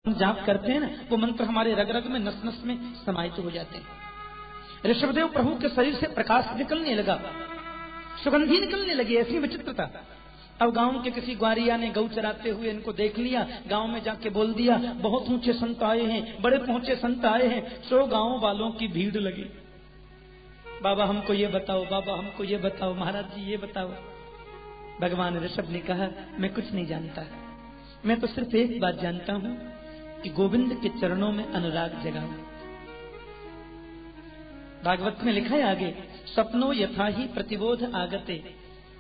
जाप करते हैं ना, वो मंत्र हमारे रग रग में, नस नस में समाहित हो जाते हैं। ऋषभदेव प्रभु के शरीर से प्रकाश निकलने लगा, सुगंधी निकलने लगी, ऐसी विचित्रता। अब गांव के किसी ग्वारिया ने गऊ चराते हुए इनको देख लिया, गांव में जाके बोल दिया, बहुत ऊंचे संत आए हैं, बड़े पहुंचे संत आए हैं। सो गांव वालों की भीड़ लगी, बाबा हमको ये बताओ, बाबा हमको ये बताओ, महाराज जी ये बताओ। भगवान ऋषभ ने कहा, मैं कुछ नहीं जानता, मैं तो सिर्फ एक बात जानता हूं कि गोविंद के चरणों में अनुराग जगाओ। भागवत में लिखा है आगे, सपनो यथा ही प्रतिबोध आगते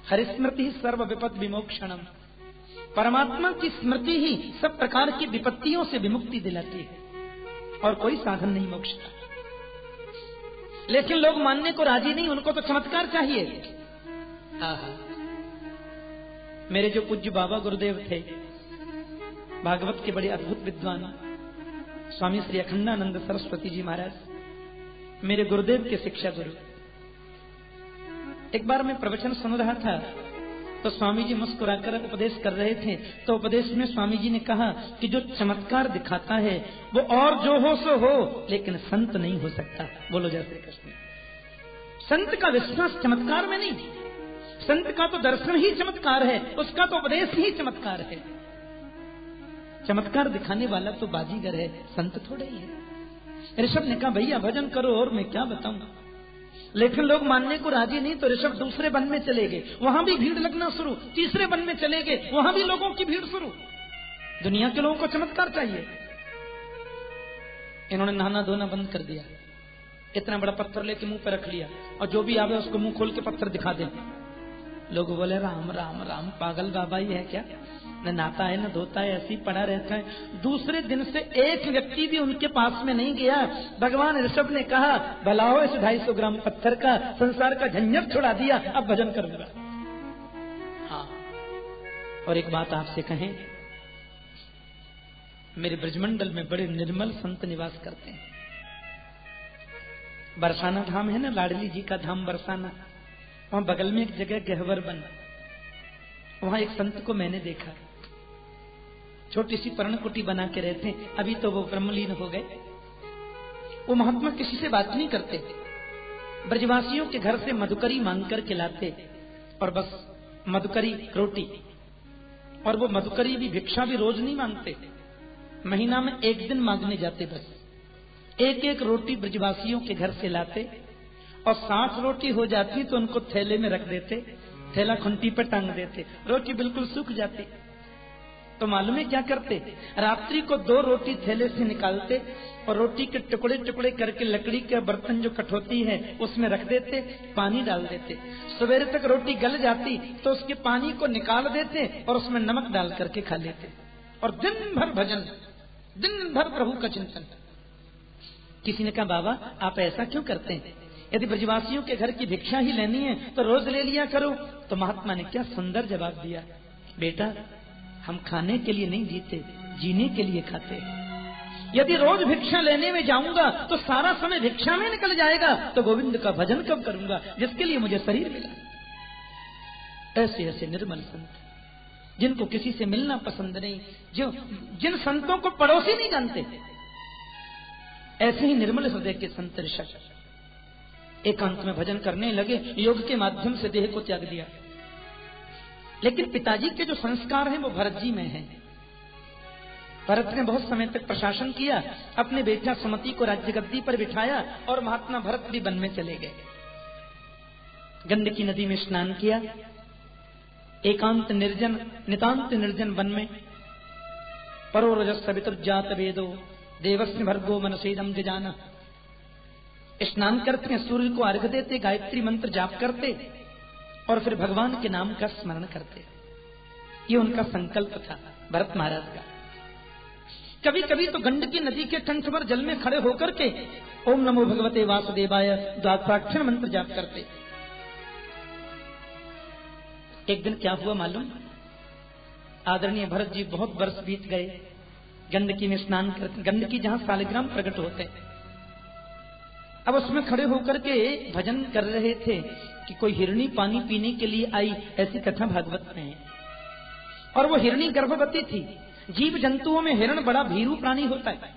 हरिस्मृति सर्व विपद विमोक्षणम। परमात्मा की स्मृति ही सब प्रकार की विपत्तियों से विमुक्ति दिलाती है और कोई साधन नहीं मोक्ष का। लेकिन लोग मानने को राजी नहीं, उनको तो चमत्कार चाहिए। मेरे जो पूज्य बाबा गुरुदेव थे, भागवत के बड़े अद्भुत विद्वान स्वामी श्री अखंडानंद सरस्वती जी महाराज, मेरे गुरुदेव के शिक्षा गुरु। एक बार मैं प्रवचन सुन रहा था तो स्वामी जी मुस्कुराकर उपदेश कर रहे थे, तो उपदेश में स्वामी जी ने कहा कि जो चमत्कार दिखाता है वो और जो हो सो हो, लेकिन संत नहीं हो सकता। बोलो जय श्री कृष्ण। संत का विश्वास चमत्कार में नहीं, संत का तो दर्शन ही चमत्कार है, उसका तो उपदेश ही चमत्कार है। चमत्कार दिखाने वाला तो बाजीगर है, संत थोड़े ही है। ऋषभ ने कहा, भैया भजन करो और मैं क्या बताऊंगा। लेकिन लोग मानने को राजी नहीं, तो ऋषभ दूसरे वन में चले गए, वहां भी भीड़ लगना शुरू। तीसरे वन में चले गए, वहां भी लोगों की भीड़ शुरू। दुनिया के लोगों को चमत्कार चाहिए। इन्होंने नहाना धोना बंद कर दिया, इतना बड़ा पत्थर लेके मुंह पर रख लिया और जो भी आवे उसको मुंह खोल के पत्थर दिखा दे। लोग बोले, राम राम राम, पागल बाबा ही है क्या, न नहाता है न धोता है, ऐसी पड़ा रहता है। दूसरे दिन से एक व्यक्ति भी उनके पास में नहीं गया। भगवान ऋषभ ने कहा, भला हो इस 250 ग्राम पत्थर का, संसार का झंझट छुड़ा दिया, अब भजन कर लगा। हाँ, और एक बात आपसे कहें, मेरे ब्रजमंडल में बड़े निर्मल संत निवास करते हैं। बरसाना धाम है ना, लाडली जी का धाम बरसाना, वहां बगल में एक जगह गहवर बन, वहां एक संत को मैंने देखा, छोटी सी पर्णकुटी बना के रहते, अभी तो वो ब्रह्मलीन हो गए। वो महात्मा किसी से बात नहीं करते, ब्रजवासियों के घर से मधुकरी मांग कर के लाते और बस मधुकरी रोटी, और वो मधुकरी भी भिक्षा भी रोज नहीं मांगते, महीना में एक दिन मांगने जाते। बस एक एक रोटी ब्रजवासियों के घर से लाते और 60 रोटी हो जाती तो उनको थैले में रख देते, थैला खुंटी पर टांग देते, रोटी बिल्कुल सूख जाती। तो मालूम है क्या करते, रात्रि को 2 रोटी थैले से निकालते और रोटी के टुकड़े टुकड़े करके लकड़ी के बर्तन जो कठौती है उसमें रख देते, पानी डाल देते। सवेरे तक रोटी गल जाती तो उसके पानी को निकाल देते और उसमें नमक डाल करके खा लेते, और दिन भर भजन, दिन भर प्रभु का चिंतन। किसी ने कहा, बाबा आप ऐसा क्यों करते हैं, यदि ब्रजवासियों के घर की भिक्षा ही लेनी है तो रोज ले लिया करो। तो महात्मा ने क्या सुंदर जवाब दिया, बेटा हम खाने के लिए नहीं जीते, जीने के लिए खाते हैं। यदि रोज भिक्षा लेने में जाऊंगा तो सारा समय भिक्षा में निकल जाएगा, तो गोविंद का भजन कब करूंगा जिसके लिए मुझे शरीर मिला। ऐसे ऐसे निर्मल संत, जिनको किसी से मिलना पसंद नहीं, जो जिन संतों को पड़ोसी नहीं जानते, ऐसे ही निर्मल हृदय के संत ऋषभ एकांत में भजन करने लगे, योग के माध्यम से देह को त्याग दिया। लेकिन पिताजी के जो संस्कार हैं वो भरत जी में हैं। भरत ने बहुत समय तक प्रशासन किया, अपने बेटा सुमति को राज्य गद्दी पर बिठाया और महात्मा भरत भी वन में चले गए। गंडकी नदी में स्नान किया, एकांत निर्जन नितांत निर्जन वन में, परो रजस सवितुर्जात वेदो देवस्य भर्गो मनसेदम जजाना। स्नान करते हैं, सूर्य को अर्घ्य देते, गायत्री मंत्र जाप करते और फिर भगवान के नाम का स्मरण करते। ये उनका संकल्प था भरत महाराज का। कभी कभी तो गंडकी नदी के कंठ पर जल में खड़े होकर के ओम नमो भगवते वासुदेवाय द्वादशाक्षर मंत्र जाप करते। एक दिन क्या हुआ मालूम, आदरणीय भरत जी बहुत वर्ष बीत गए, गंडकी में स्नान करते, गंडकी जहां सालिग्राम प्रकट होते, अब उसमें खड़े होकर के भजन कर रहे थे कि कोई हिरणी पानी पीने के लिए आई, ऐसी कथा भागवत में है। और वो हिरणी गर्भवती थी, जीव जंतुओं में हिरण बड़ा भीरू प्राणी होता है।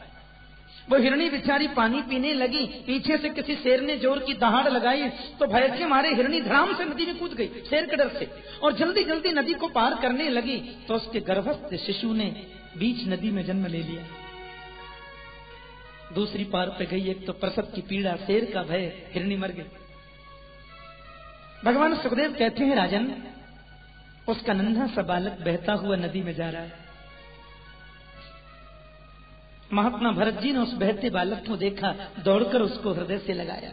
वो हिरणी बेचारी पानी पीने लगी, पीछे से किसी शेर ने जोर की दहाड़ लगाई तो भय के मारे हिरणी धड़ाम से नदी में कूद गई शेर के डर से, और जल्दी जल्दी नदी को पार करने लगी तो उसके गर्भस्थ शिशु ने बीच नदी में जन्म ले लिया। दूसरी पार पे गई, एक तो प्रसव की पीड़ा, शेर का भय, हिरणी मर गई। भगवान सुखदेव कहते हैं राजन, उसका नन्हा सा बालक बहता हुआ नदी में जा रहा है। महात्मा भरत जी ने उस बहते बालक को देखा, दौड़कर उसको हृदय से लगाया।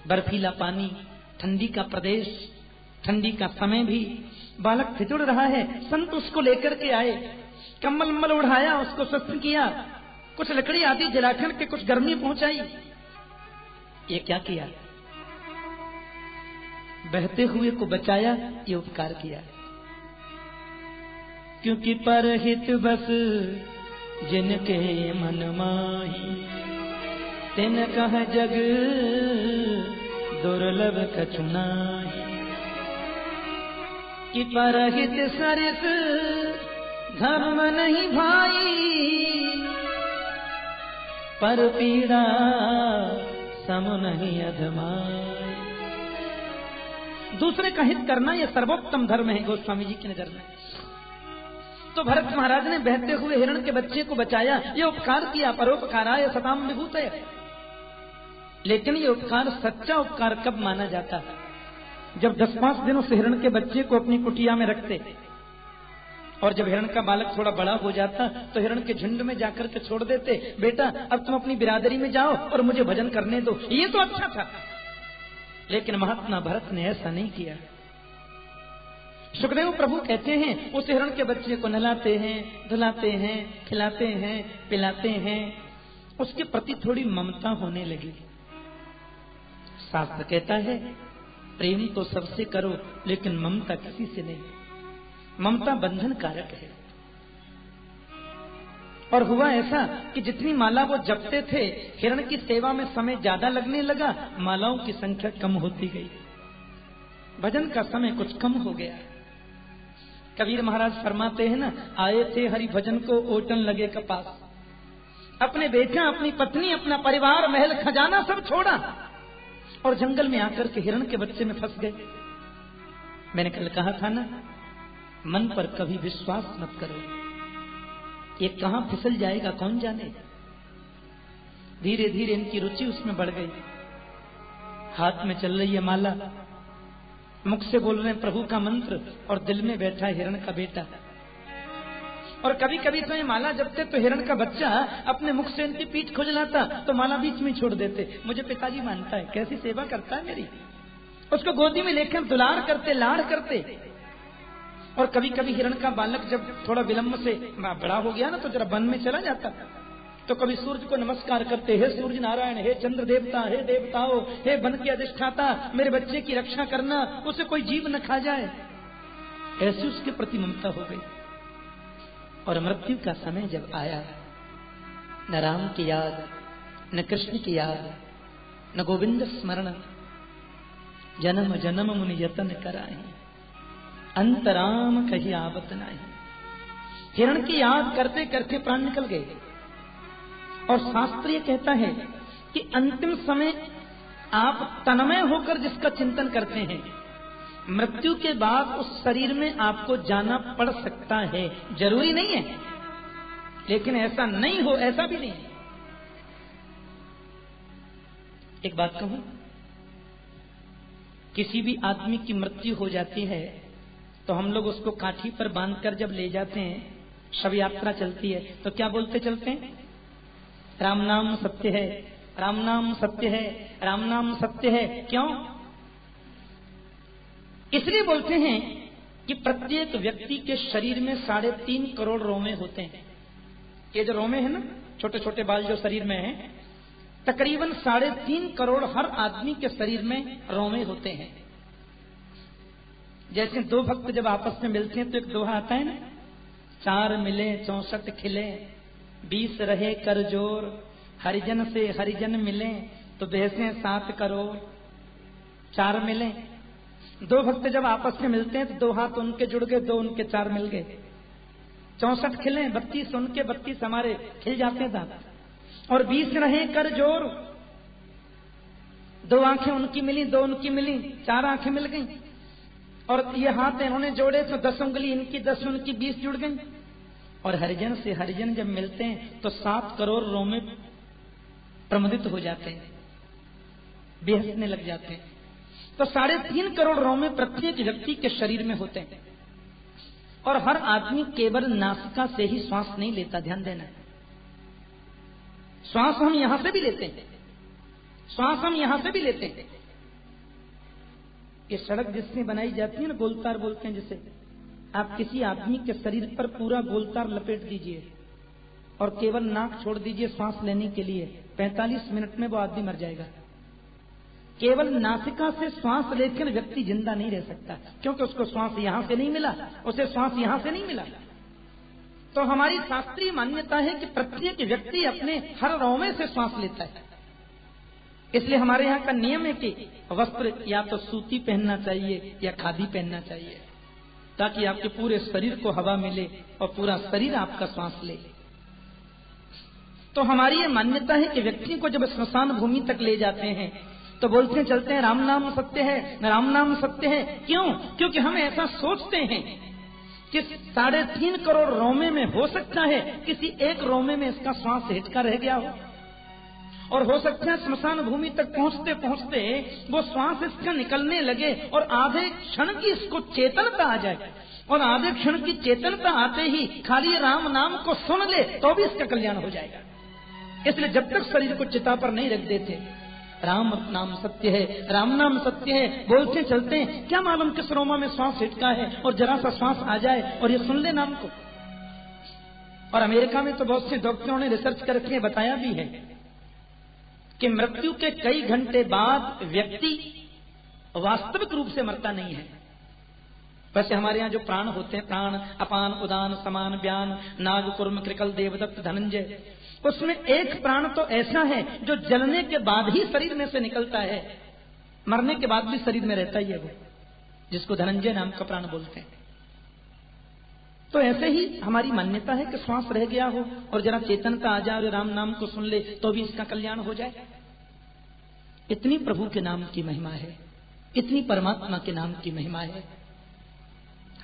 बर्फीला पानी, ठंडी का प्रदेश, ठंडी का समय भी, बालक ठिठुर रहा है। संत उसको लेकर के आए, कम्बल उम्बल उड़ाया, उसको स्वस्थ किया, कुछ लकड़ी आदि जलाकर के कुछ गर्मी पहुंचाई। ये क्या किया? बहते हुए को बचाया, ये उपकार किया। क्योंकि परहित बस जिनके मन माही, तिन कह जग दुर्लभ कछु नाहि। कि परहित सरिस धर्म नहीं भाई, पर पीड़ा सम नहीं अधमाई। दूसरे का हित करना यह सर्वोत्तम धर्म है गोस्वामी जी की नजर में। तो भरत महाराज ने बहते हुए हिरण के बच्चे को बचाया, ये उपकार किया। परोपकाराय सताम विभूतये। लेकिन ये उपकार सच्चा उपकार कब माना जाता है? जब 10-5 दिन उस हिरण के बच्चे को अपनी कुटिया में रखते, और जब हिरण का बालक थोड़ा बड़ा हो जाता तो हिरण के झुंड में जाकर के छोड़ देते, बेटा अब तुम अपनी बिरादरी में जाओ और मुझे भजन करने दो। ये तो अच्छा था। लेकिन महात्मा भरत ने ऐसा नहीं किया। सुखदेव प्रभु कहते हैं, उस हिरण के बच्चे को नहलाते हैं, धुलाते हैं, खिलाते हैं, पिलाते हैं, उसके प्रति थोड़ी ममता होने लगी। शास्त्र कहता है प्रेम तो सबसे करो, लेकिन ममता किसी से नहीं। ममता बंधन कारक है। और हुआ ऐसा कि जितनी माला वो जपते थे, हिरण की सेवा में समय ज्यादा लगने लगा, मालाओं की संख्या कम होती गई, भजन का समय कुछ कम हो गया। कबीर महाराज फरमाते हैं ना, आए थे हरि भजन को ओटन लगे कपास। अपने बेटा, अपनी पत्नी, अपना परिवार, महल खजाना सब छोड़ा और जंगल में आकर के हिरण के बच्चे में फंस गए। मैंने कल कहा था ना, मन पर कभी विश्वास मत करो, ये कहां फिसल जाएगा कौन जाने। धीरे धीरे इनकी रुचि उसमें बढ़ गई। हाथ में चल रही है माला, मुख से बोल रहे हैं प्रभु का मंत्र, और दिल में बैठा है हिरण का बेटा। और कभी कभी तो ये माला जपते तो हिरण का बच्चा अपने मुख से इनकी पीठ खुजलाता तो माला बीच में छोड़ देते। मुझे पिताजी मानता है, कैसी सेवा करता है मेरी। उसको गोदी में लेकर दुलार करते, लाड़ करते। और कभी कभी हिरण का बालक जब थोड़ा विलंब से बड़ा हो गया ना, तो जरा वन में चला जाता, तो कभी सूर्य को नमस्कार करते, हे सूर्य नारायण, हे चंद्र देवता, हे देवताओं, हे वन के अधिष्ठाता, मेरे बच्चे की रक्षा करना, उसे कोई जीव न खा जाए। ऐसी उसके प्रति ममता हो गई। और मृत्यु का समय जब आया, न राम की याद, न कृष्ण की याद, न गोविंद स्मरण, जन्म जन्म मुनि यतन कराए, अंतराम कहीं आवत नहीं। हिरण की याद करते करते प्राण निकल गए। और शास्त्र ये कहता है कि अंतिम समय आप तन्मय होकर जिसका चिंतन करते हैं, मृत्यु के बाद उस शरीर में आपको जाना पड़ सकता है, जरूरी नहीं है, लेकिन ऐसा नहीं हो, ऐसा भी नहीं है। एक बात कहूं, किसी भी आदमी की मृत्यु हो जाती है तो हम लोग उसको काठी पर बांधकर जब ले जाते हैं, शव यात्रा चलती है, तो क्या बोलते चलते हैं? राम नाम सत्य है, राम नाम सत्य है, राम नाम सत्य है। क्यों? इसलिए बोलते हैं कि प्रत्येक व्यक्ति के शरीर में 3.5 करोड़ रोमे होते हैं। ये जो रोमे है ना, छोटे छोटे बाल जो शरीर में है, तकरीबन 3.5 करोड़ हर आदमी के शरीर में रोमे होते हैं। जैसे दो भक्त जब आपस में मिलते हैं तो एक दोहा आता है ना, 4 मिले 64 खिले, 20 रहे कर जोर, हरिजन से हरिजन मिले तो बहसे 7 करोड़। 4 मिले, दो भक्त जब आपस में मिलते हैं तो 2 हाथ उनके जुड़ गए, 2 उनके 4 मिल गए, 64 खिले, 32 उनके, 32 हमारे, खिल जाते हैं दांत। और 20 रहे कर जोर, 2 आंखें उनकी मिली, 2 उनकी मिली, 4 आंखें मिल गई। और ये हाथ इन्होंने जोड़े तो 10 उंगली इनकी, 10 उनकी, 20 जुड़ गई। और हरिजन से हरिजन जब मिलते हैं तो 7 करोड़ रोमे प्रमुदित हो जाते हैं, बेहसने लग जाते हैं। तो 3.5 करोड़ रोमे प्रत्येक व्यक्ति के शरीर में होते हैं। और हर आदमी केवल नासिका से ही श्वास नहीं लेता, ध्यान देना। श्वास हम यहां से भी लेते हैं, श्वास हम यहां से भी लेते हैं। ये सड़क जिससे बनाई जाती है ना, गोलतार बोलते हैं जिसे, आप किसी आदमी के शरीर पर पूरा गोलतार लपेट दीजिए और केवल नाक छोड़ दीजिए श्वास लेने के लिए, 45 मिनट में वो आदमी मर जाएगा। केवल नासिका से श्वास लेकर व्यक्ति जिंदा नहीं रह सकता, क्योंकि उसको श्वास यहां से नहीं मिला, उसे श्वास यहां से नहीं मिला। तो हमारी शास्त्रीय मान्यता है कि प्रत्येक व्यक्ति अपने हर रोमे से श्वास लेता है। इसलिए हमारे यहाँ का नियम है कि वस्त्र या तो सूती पहनना चाहिए या खादी पहनना चाहिए, ताकि आपके पूरे शरीर को हवा मिले और पूरा शरीर आपका श्वास ले। तो हमारी ये मान्यता है कि व्यक्ति को जब स्मशान भूमि तक ले जाते हैं तो बोलते चलते हैं राम नाम सत्य है, राम नाम सत्य है। क्यों? क्योंकि हम ऐसा सोचते हैं कि 3.5 करोड़ रोमे में हो सकता है किसी एक रोमे में इसका श्वास हिटका रह गया हो, और हो सकता है स्मशान भूमि तक पहुंचते पहुंचते वो श्वास इसका निकलने लगे और आधे क्षण की इसको चेतनता आ जाए, और आधे क्षण की चेतनता आते ही खाली राम नाम को सुन ले तो भी इसका कल्याण हो जाएगा। इसलिए जब तक शरीर को चिता पर नहीं रख देते, राम नाम सत्य है, राम नाम सत्य है बोलते चलते हैं, क्या मालूम किस रोमा में श्वास हिटका है और जरा सा श्वास आ जाए और ये सुन ले नाम को। और अमेरिका में तो बहुत से डॉक्टरों ने रिसर्च करके बताया भी है कि मृत्यु के कई घंटे बाद व्यक्ति वास्तविक रूप से मरता नहीं है। वैसे हमारे यहाँ जो प्राण होते हैं, प्राण अपान उदान समान व्यान नाग कुर्म कृकल देवदत्त धनंजय, उसमें एक प्राण तो ऐसा है जो जलने के बाद ही शरीर में से निकलता है, मरने के बाद भी शरीर में रहता ही है, वो जिसको धनंजय नाम का प्राण बोलते हैं। तो ऐसे ही हमारी मान्यता है कि श्वास रह गया हो और जरा चेतनता आ जाए और राम नाम को सुन ले तो भी इसका कल्याण हो जाए। इतनी प्रभु के नाम की महिमा है, इतनी परमात्मा के नाम की महिमा है।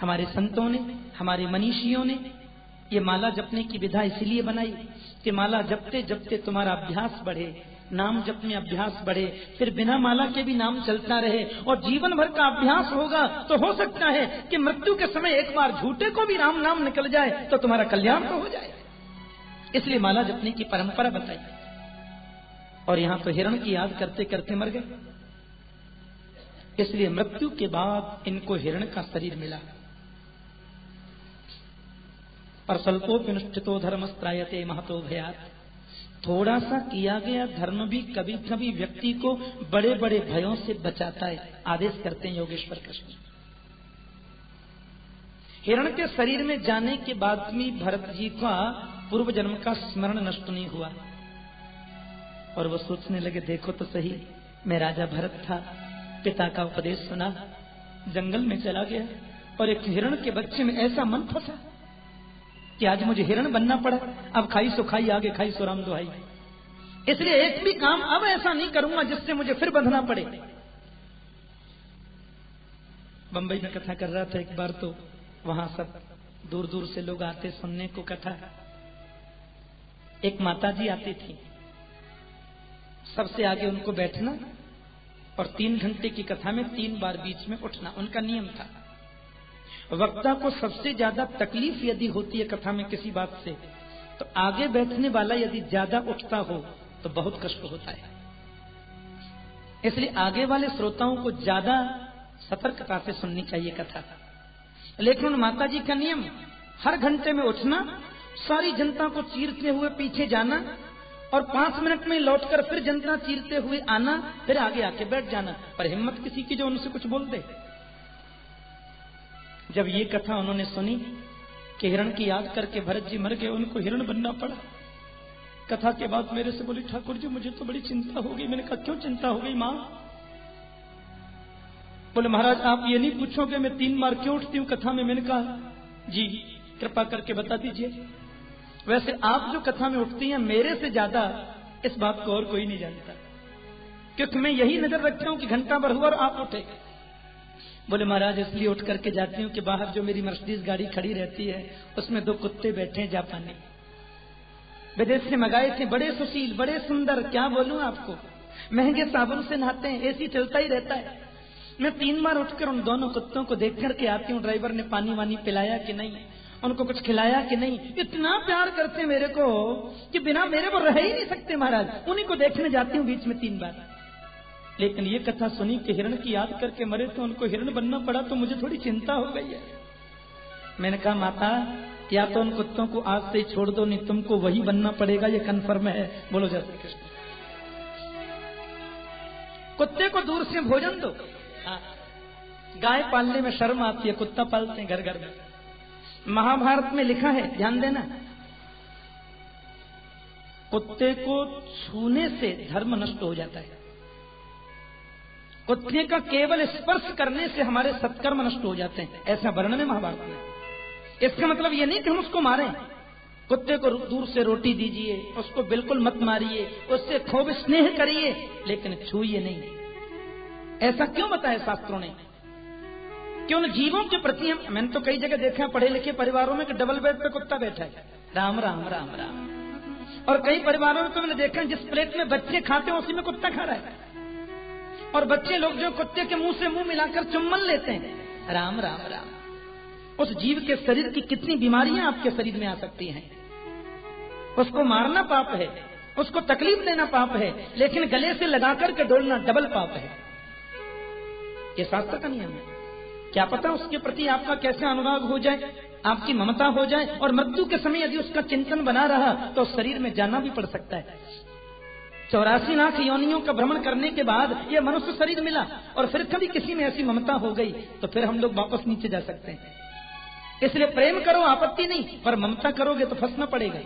हमारे संतों ने, हमारे मनीषियों ने ये माला जपने की विधा इसलिए बनाई कि माला जपते जपते तुम्हारा अभ्यास बढ़े, नाम जप में अभ्यास बढ़े, फिर बिना माला के भी नाम चलता रहे और जीवन भर का अभ्यास होगा तो हो सकता है कि मृत्यु के समय एक बार झूठे को भी राम नाम निकल जाए तो तुम्हारा कल्याण तो हो जाए। इसलिए माला जपने की परंपरा बताई। और यहां तो हिरण की याद करते करते मर गए, इसलिए मृत्यु के बाद इनको हिरण का शरीर मिला। पर स्वल्पोपनिष्ठितो धर्मस्त्रायते महतो भयात्, थोड़ा सा किया गया धर्म भी कभी कभी व्यक्ति को बड़े बड़े भयों से बचाता है, आदेश करते हैं योगेश्वर कृष्ण। हिरण के शरीर में जाने के बाद भी भरत जी का पूर्व जन्म का स्मरण नष्ट नहीं हुआ, और वो सोचने लगे देखो तो सही, मैं राजा भरत था, पिता का उपदेश सुना, जंगल में चला गया और एक हिरण के बच्चे में ऐसा मन फंसा कि आज मुझे हिरण बनना पड़ा। अब खाई सो खाई, आगे खाई सो राम दुहाई। इसलिए एक भी काम अब ऐसा नहीं करूंगा जिससे मुझे फिर बंधना पड़े। बंबई में कथा कर रहा था एक बार, तो वहां सब दूर दूर से लोग आते सुनने को कथा। एक माता जी आती थी, सबसे आगे उनको बैठना और 3 घंटे की कथा में 3 बार बीच में उठना उनका नियम था। वक्ता को सबसे ज्यादा तकलीफ यदि होती है कथा में किसी बात से, तो आगे बैठने वाला यदि ज्यादा उठता हो तो बहुत कष्ट होता है। इसलिए आगे वाले श्रोताओं को ज्यादा सतर्कता से सुननी चाहिए कथा। लेकिन माता जी का नियम, हर घंटे में उठना, सारी जनता को चीरते हुए पीछे जाना और 5 मिनट में लौटकर फिर जनता चीरते हुए आना, फिर आगे आके बैठ जाना, पर हिम्मत किसी की जो उनसे कुछ बोल दे। जब ये कथा उन्होंने सुनी कि हिरण की याद करके भरत जी मर गए, उनको हिरण बनना पड़ा। कथा के बाद मेरे से बोली, ठाकुर जी मुझे तो बड़ी चिंता हो गई। मैंने कहा क्यों चिंता हो गई माँ? बोले महाराज आप ये नहीं पूछोगे मैं 3 बार क्यों उठती हूँ कथा में? मैंने कहा जी कृपा करके बता दीजिए। वैसे आप जो कथा में उठती हैं मेरे से ज्यादा इस बात को और कोई नहीं जानता, क्योंकि मैं यही नजर रखता हूं कि घंटा भर हुआ और आप उठे। बोले महाराज इसलिए उठ करके जाती हूँ कि बाहर जो मेरी मर्सिडीज गाड़ी खड़ी रहती है उसमें 2 कुत्ते बैठे हैं जापानी, विदेश से मंगाए थे, बड़े सुशील बड़े सुंदर, क्या बोलूं आपको, महंगे साबुन से नहाते हैं, एसी चलता ही रहता है। मैं 3 बार उठकर उन दोनों कुत्तों को देख करके आती हूँ, ड्राइवर ने पानी वानी पिलाया कि नहीं, उनको कुछ खिलाया कि नहीं। इतना प्यार करते हैं मेरे को कि बिना मेरे को रह ही नहीं सकते महाराज। उन्हीं को देखने जाती हूँ बीच में 3 बार। लेकिन ये कथा सुनी कि हिरण की याद करके मरे तो उनको हिरण बनना पड़ा, तो मुझे थोड़ी चिंता हो गई है। मैंने कहा माता या तो उन कुत्तों को आज से छोड़ दो, नहीं तुमको वही बनना पड़ेगा, ये कन्फर्म है। बोलो जय श्री कृष्ण। कुत्ते को दूर से भोजन दो। गाय पालने में शर्म आती है, कुत्ता पालते हैं घर घर में। महाभारत में लिखा है, ध्यान देना, कुत्ते को छूने से धर्म नष्ट हो जाता है। कुत्ते का केवल स्पर्श करने से हमारे सत्कर्म नष्ट हो जाते हैं, ऐसा वर्णन है महाभारत में। इसका मतलब यह नहीं कि हम उसको मारें, कुत्ते को दूर से रोटी दीजिए, उसको बिल्कुल मत मारिए, उससे खूब स्नेह करिए, लेकिन छूइए नहीं। ऐसा क्यों बताया शास्त्रों ने? क्यों उन जीवों के प्रति हम, मैंने तो कई जगह देखा पढ़े लिखे परिवारों में कि डबल बेड पे कुत्ता बैठा है, राम राम राम राम। और कई परिवारों में तो मैंने देखा जिस प्लेट में बच्चे खाते हैं उसी में कुत्ता खा रहा है। और बच्चे लोग जो कुत्ते के मुंह से मुंह मिलाकर चुम्बन लेते हैं, राम राम राम। उस जीव के शरीर की कितनी बीमारियां आपके शरीर में आ सकती हैं। उसको मारना पाप है, उसको तकलीफ देना पाप है, लेकिन गले से लगाकर के डोलना डबल पाप है। ये शास्त्र का नियम है। क्या पता उसके प्रति आपका कैसे अनुराग हो जाए, आपकी ममता हो जाए, और मृत्यु के समय यदि उसका चिंतन बना रहा तो शरीर में जाना भी पड़ सकता है। 84 लाख योनियों का भ्रमण करने के बाद यह मनुष्य शरीर मिला, और फिर कभी किसी में ऐसी ममता हो गई तो फिर हम लोग वापस नीचे जा सकते हैं। इसलिए प्रेम करो, आपत्ति नहीं, पर ममता करोगे तो फंसना पड़ेगा।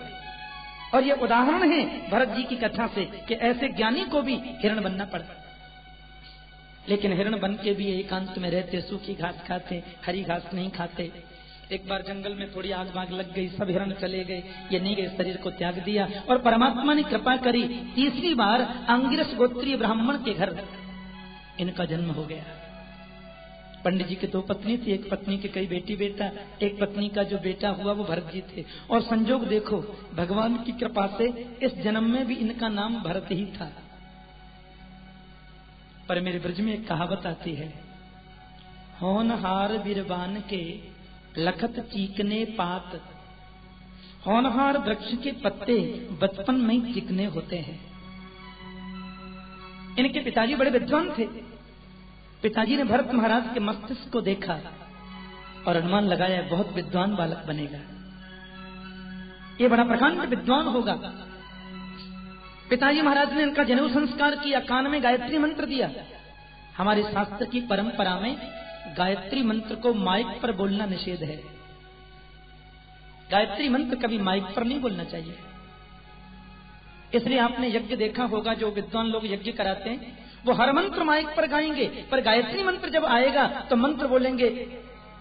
और ये उदाहरण है भरत जी की कथा से कि ऐसे ज्ञानी को भी हिरण बनना पड़ा। लेकिन हिरण बन के भी एकांत में रहते, सूखी घास खाते, हरी घास नहीं खाते। एक बार जंगल में थोड़ी आग बाग लग गई, सब हिरण चले गए, ये नहीं गए, शरीर को त्याग दिया। और परमात्मा ने कृपा करी, तीसरी बार अंगिरस गोत्रीय ब्राह्मण के घर इनका जन्म हो गया। पंडित जी की 2 पत्नी थी, एक पत्नी के कई बेटी बेटा, एक पत्नी का जो बेटा हुआ वो भरत जी थे। और संजोग देखो, भगवान की कृपा से इस जन्म में भी इनका नाम भरत ही था। पर मेरे ब्रज में एक कहावत आती है, होनहार बिरबान के लखत चीकने पात, होनहार वृक्ष के पत्ते बचपन में ही चिकने होते हैं। इनके पिताजी बड़े विद्वान थे। पिताजी ने भरत महाराज के मस्तिष्क को देखा और अनुमान लगाया बहुत विद्वान बालक बनेगा, ये बड़ा प्रकांड विद्वान होगा। पिताजी महाराज ने इनका जनेऊ संस्कार किया, कान में गायत्री मंत्र दिया। हमारे शास्त्र की परंपरा में गायत्री मंत्र को माइक पर बोलना निषेध है। गायत्री मंत्र कभी माइक पर नहीं बोलना चाहिए। इसलिए आपने यज्ञ देखा होगा, जो विद्वान लोग यज्ञ कराते हैं वो हर मंत्र माइक पर गाएंगे, पर गायत्री मंत्र जब आएगा तो मंत्र बोलेंगे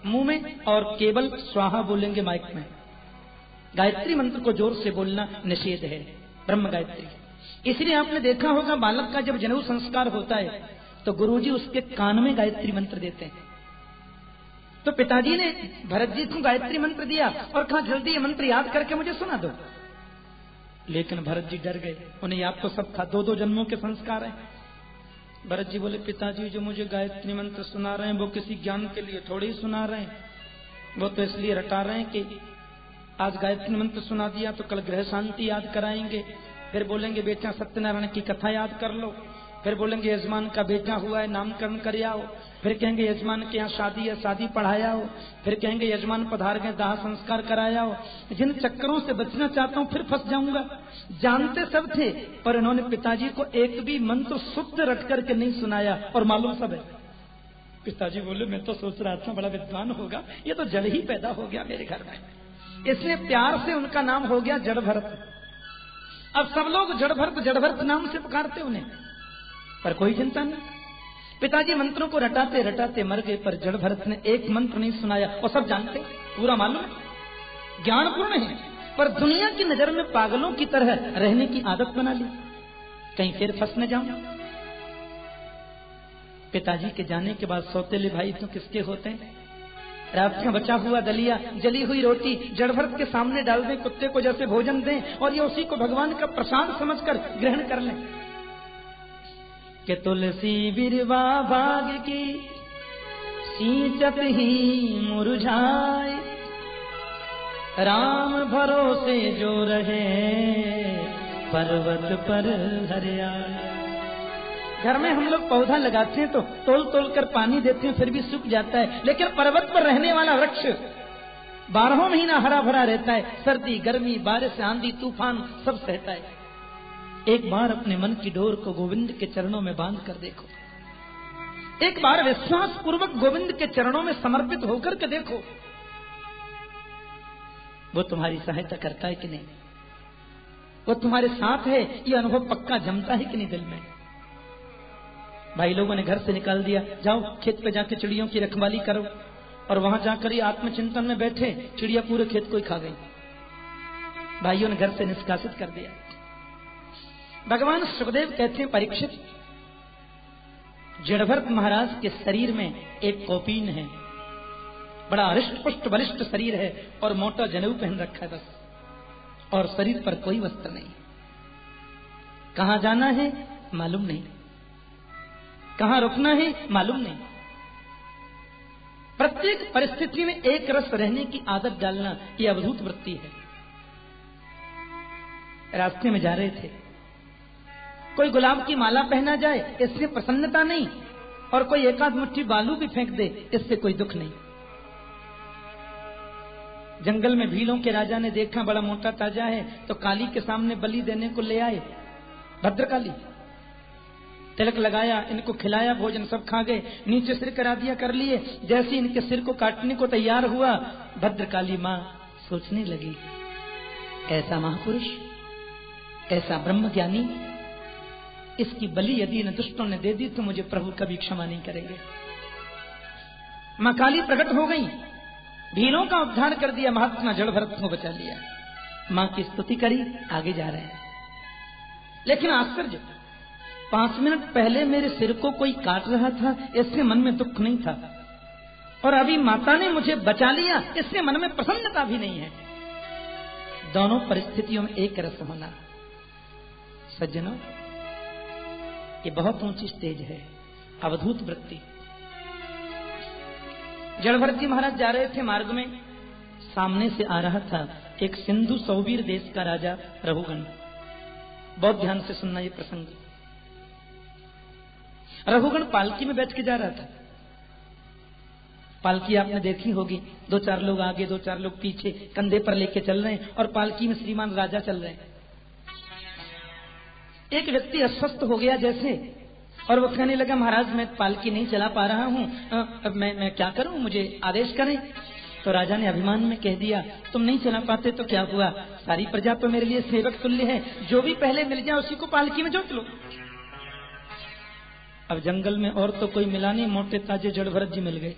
मुंह में और केवल स्वाहा बोलेंगे माइक में। गायत्री मंत्र को जोर से बोलना निषेध है, ब्रह्म गायत्री। इसलिए आपने देखा होगा बालक का जब जनेऊ संस्कार होता है तो गुरुजी उसके कान में गायत्री मंत्र देते हैं। तो पिताजी ने भरत जी को गायत्री मंत्र दिया और कहा जल्दी ये मंत्र याद करके मुझे सुना दो। लेकिन भरत जी डर गए, उन्हें याद तो सब था, 2-2 जन्मों के संस्कार हैं। भरत जी बोले, पिताजी जो मुझे गायत्री मंत्र सुना रहे हैं वो किसी ज्ञान के लिए थोड़ी ही सुना रहे हैं, वो तो इसलिए रटा रहे हैं कि आज गायत्री मंत्र सुना दिया तो कल ग्रह शांति याद कराएंगे, फिर बोलेंगे बेटा सत्यनारायण की कथा याद कर लो, फिर बोलेंगे यजमान का बेटा हुआ है नामकरण कर आओ, फिर कहेंगे यजमान के यहाँ शादी है शादी पढ़ाया हो, फिर कहेंगे यजमान पधार गए दाह संस्कार कराया हो। जिन चक्करों से बचना चाहता हूँ फिर फंस जाऊंगा। जानते सब थे, पर इन्होंने पिताजी को एक भी मंत्र शुद्ध रट करके नहीं सुनाया और मालूम सब है। पिताजी बोले, मैं तो सोच रहा था बड़ा विद्वान होगा, ये तो जड़ ही पैदा हो गया मेरे घर में। इसलिए प्यार से उनका नाम हो गया जड़ भरत। अब सब लोग जड़ भरत नाम से पुकारते उन्हें, पर कोई चिंता नहीं। पिताजी मंत्रों को रटाते रटाते मर गए, पर जड़ भरत ने एक मंत्र नहीं सुनाया और सब जानते, पूरा मालूम है। ज्ञानपूर्ण है, पर दुनिया की नजर में पागलों की तरह रहने की आदत बना ली। कहीं फिर फंस न जाऊं। पिताजी के जाने के बाद सौतेले भाई तो किसके होते हैं? रात का बचा हुआ दलिया, जली हुई रोटी जड़ भर के सामने डाल दें, कुत्ते को जैसे भोजन दें और ये उसी को भगवान का प्रसाद समझकर ग्रहण कर लें। कि तुलसी बिरवा भाग की सींचत ही मुरझाए, राम भरोसे जो रहे पर्वत पर हरियाली। घर में हम लोग पौधा लगाते हैं तो तोल तोल कर पानी देते हैं, फिर भी सूख जाता है, लेकिन पर्वत पर रहने वाला वृक्ष 12 महीना हरा भरा रहता है। सर्दी, गर्मी, बारिश, आंधी, तूफान सब सहता है। एक बार अपने मन की डोर को गोविंद के चरणों में बांध कर देखो। एक बार विश्वास पूर्वक गोविंद के चरणों में समर्पित होकर के देखो, वो तुम्हारी सहायता करता है कि नहीं, वो तुम्हारे साथ है, ये अनुभव पक्का जमता है कि नहीं दिल में। भाई लोगों ने घर से निकाल दिया, जाओ खेत पे जाके चिड़ियों की रखवाली करो, और वहां जाकर ये आत्मचिंतन में बैठे, चिड़िया पूरे खेत को ही खा गई। भाइयों ने घर से निष्कासित कर दिया। भगवान सुखदेव कहते हैं, परीक्षित, जड़भरत महाराज के शरीर में एक कौपीन है, बड़ा हृष्ट पुष्ट बलिष्ठ शरीर है और मोटा जनेऊ पहन रखा है बस, और शरीर पर कोई वस्त्र नहीं। कहां जाना है मालूम नहीं, कहां रुकना है मालूम नहीं। प्रत्येक परिस्थिति में एक रस रहने की आदत डालना यह अद्भुत वृत्ति है। रास्ते में जा रहे थे, कोई गुलाब की माला पहना जाए इससे प्रसन्नता नहीं, और कोई एकाध मुट्ठी बालू भी फेंक दे इससे कोई दुख नहीं। जंगल में भीलों के राजा ने देखा बड़ा मोटा ताजा है, तो काली के सामने बलि देने को ले आए। भद्रकाली तिलक लगाया, इनको खिलाया, भोजन सब खा गए, नीचे सिर करा दिया कर लिए। जैसे इनके सिर को काटने को तैयार हुआ, भद्रकाली मां सोचने लगी, ऐसा महापुरुष, ऐसा ब्रह्मज्ञानी, इसकी बलि यदि इन दुष्टों ने दे दी तो मुझे प्रभु कभी क्षमा नहीं करेंगे। मां काली प्रकट हो गई, भीलों का उद्धार कर दिया, महात्मा जड़ भरत को बचा लिया। मां की स्तुति करी, आगे जा रहे हैं। लेकिन आश्चर्य, 5 मिनट पहले मेरे सिर को कोई काट रहा था, इससे मन में दुख नहीं था, और अभी माता ने मुझे बचा लिया, इससे मन में प्रसन्नता भी नहीं है। दोनों परिस्थितियों में एक रस होना, सज्जनों, ये बहुत ऊंची स्टेज है, अवधूत वृत्ति। जड़भरत जी महाराज जा रहे थे, मार्ग में सामने से आ रहा था एक सिंधु सौवीर देश का राजा रघुगण। बहुत ध्यान से सुनना ये प्रसंग। रघुगण पालकी में बैठ के जा रहा था। पालकी आपने देखी होगी, 2-4 लोग आगे 2-4 लोग पीछे कंधे पर लेके चल रहे हैं, और पालकी में श्रीमान राजा चल रहे हैं। एक व्यक्ति अस्वस्थ हो गया जैसे, और वो कहने लगा, महाराज मैं पालकी नहीं चला पा रहा हूँ, अब मैं क्या करूं, मुझे आदेश करें। तो राजा ने अभिमान में कह दिया, तुम नहीं चला पाते तो क्या हुआ, सारी प्रजा तो मेरे लिए सेवक तुल्य है, जो भी पहले मिल जाए उसी को पालकी में जोत लो। अब जंगल में और तो कोई मिला नहीं, मोटे ताजे जड़ भरत जी मिल गए।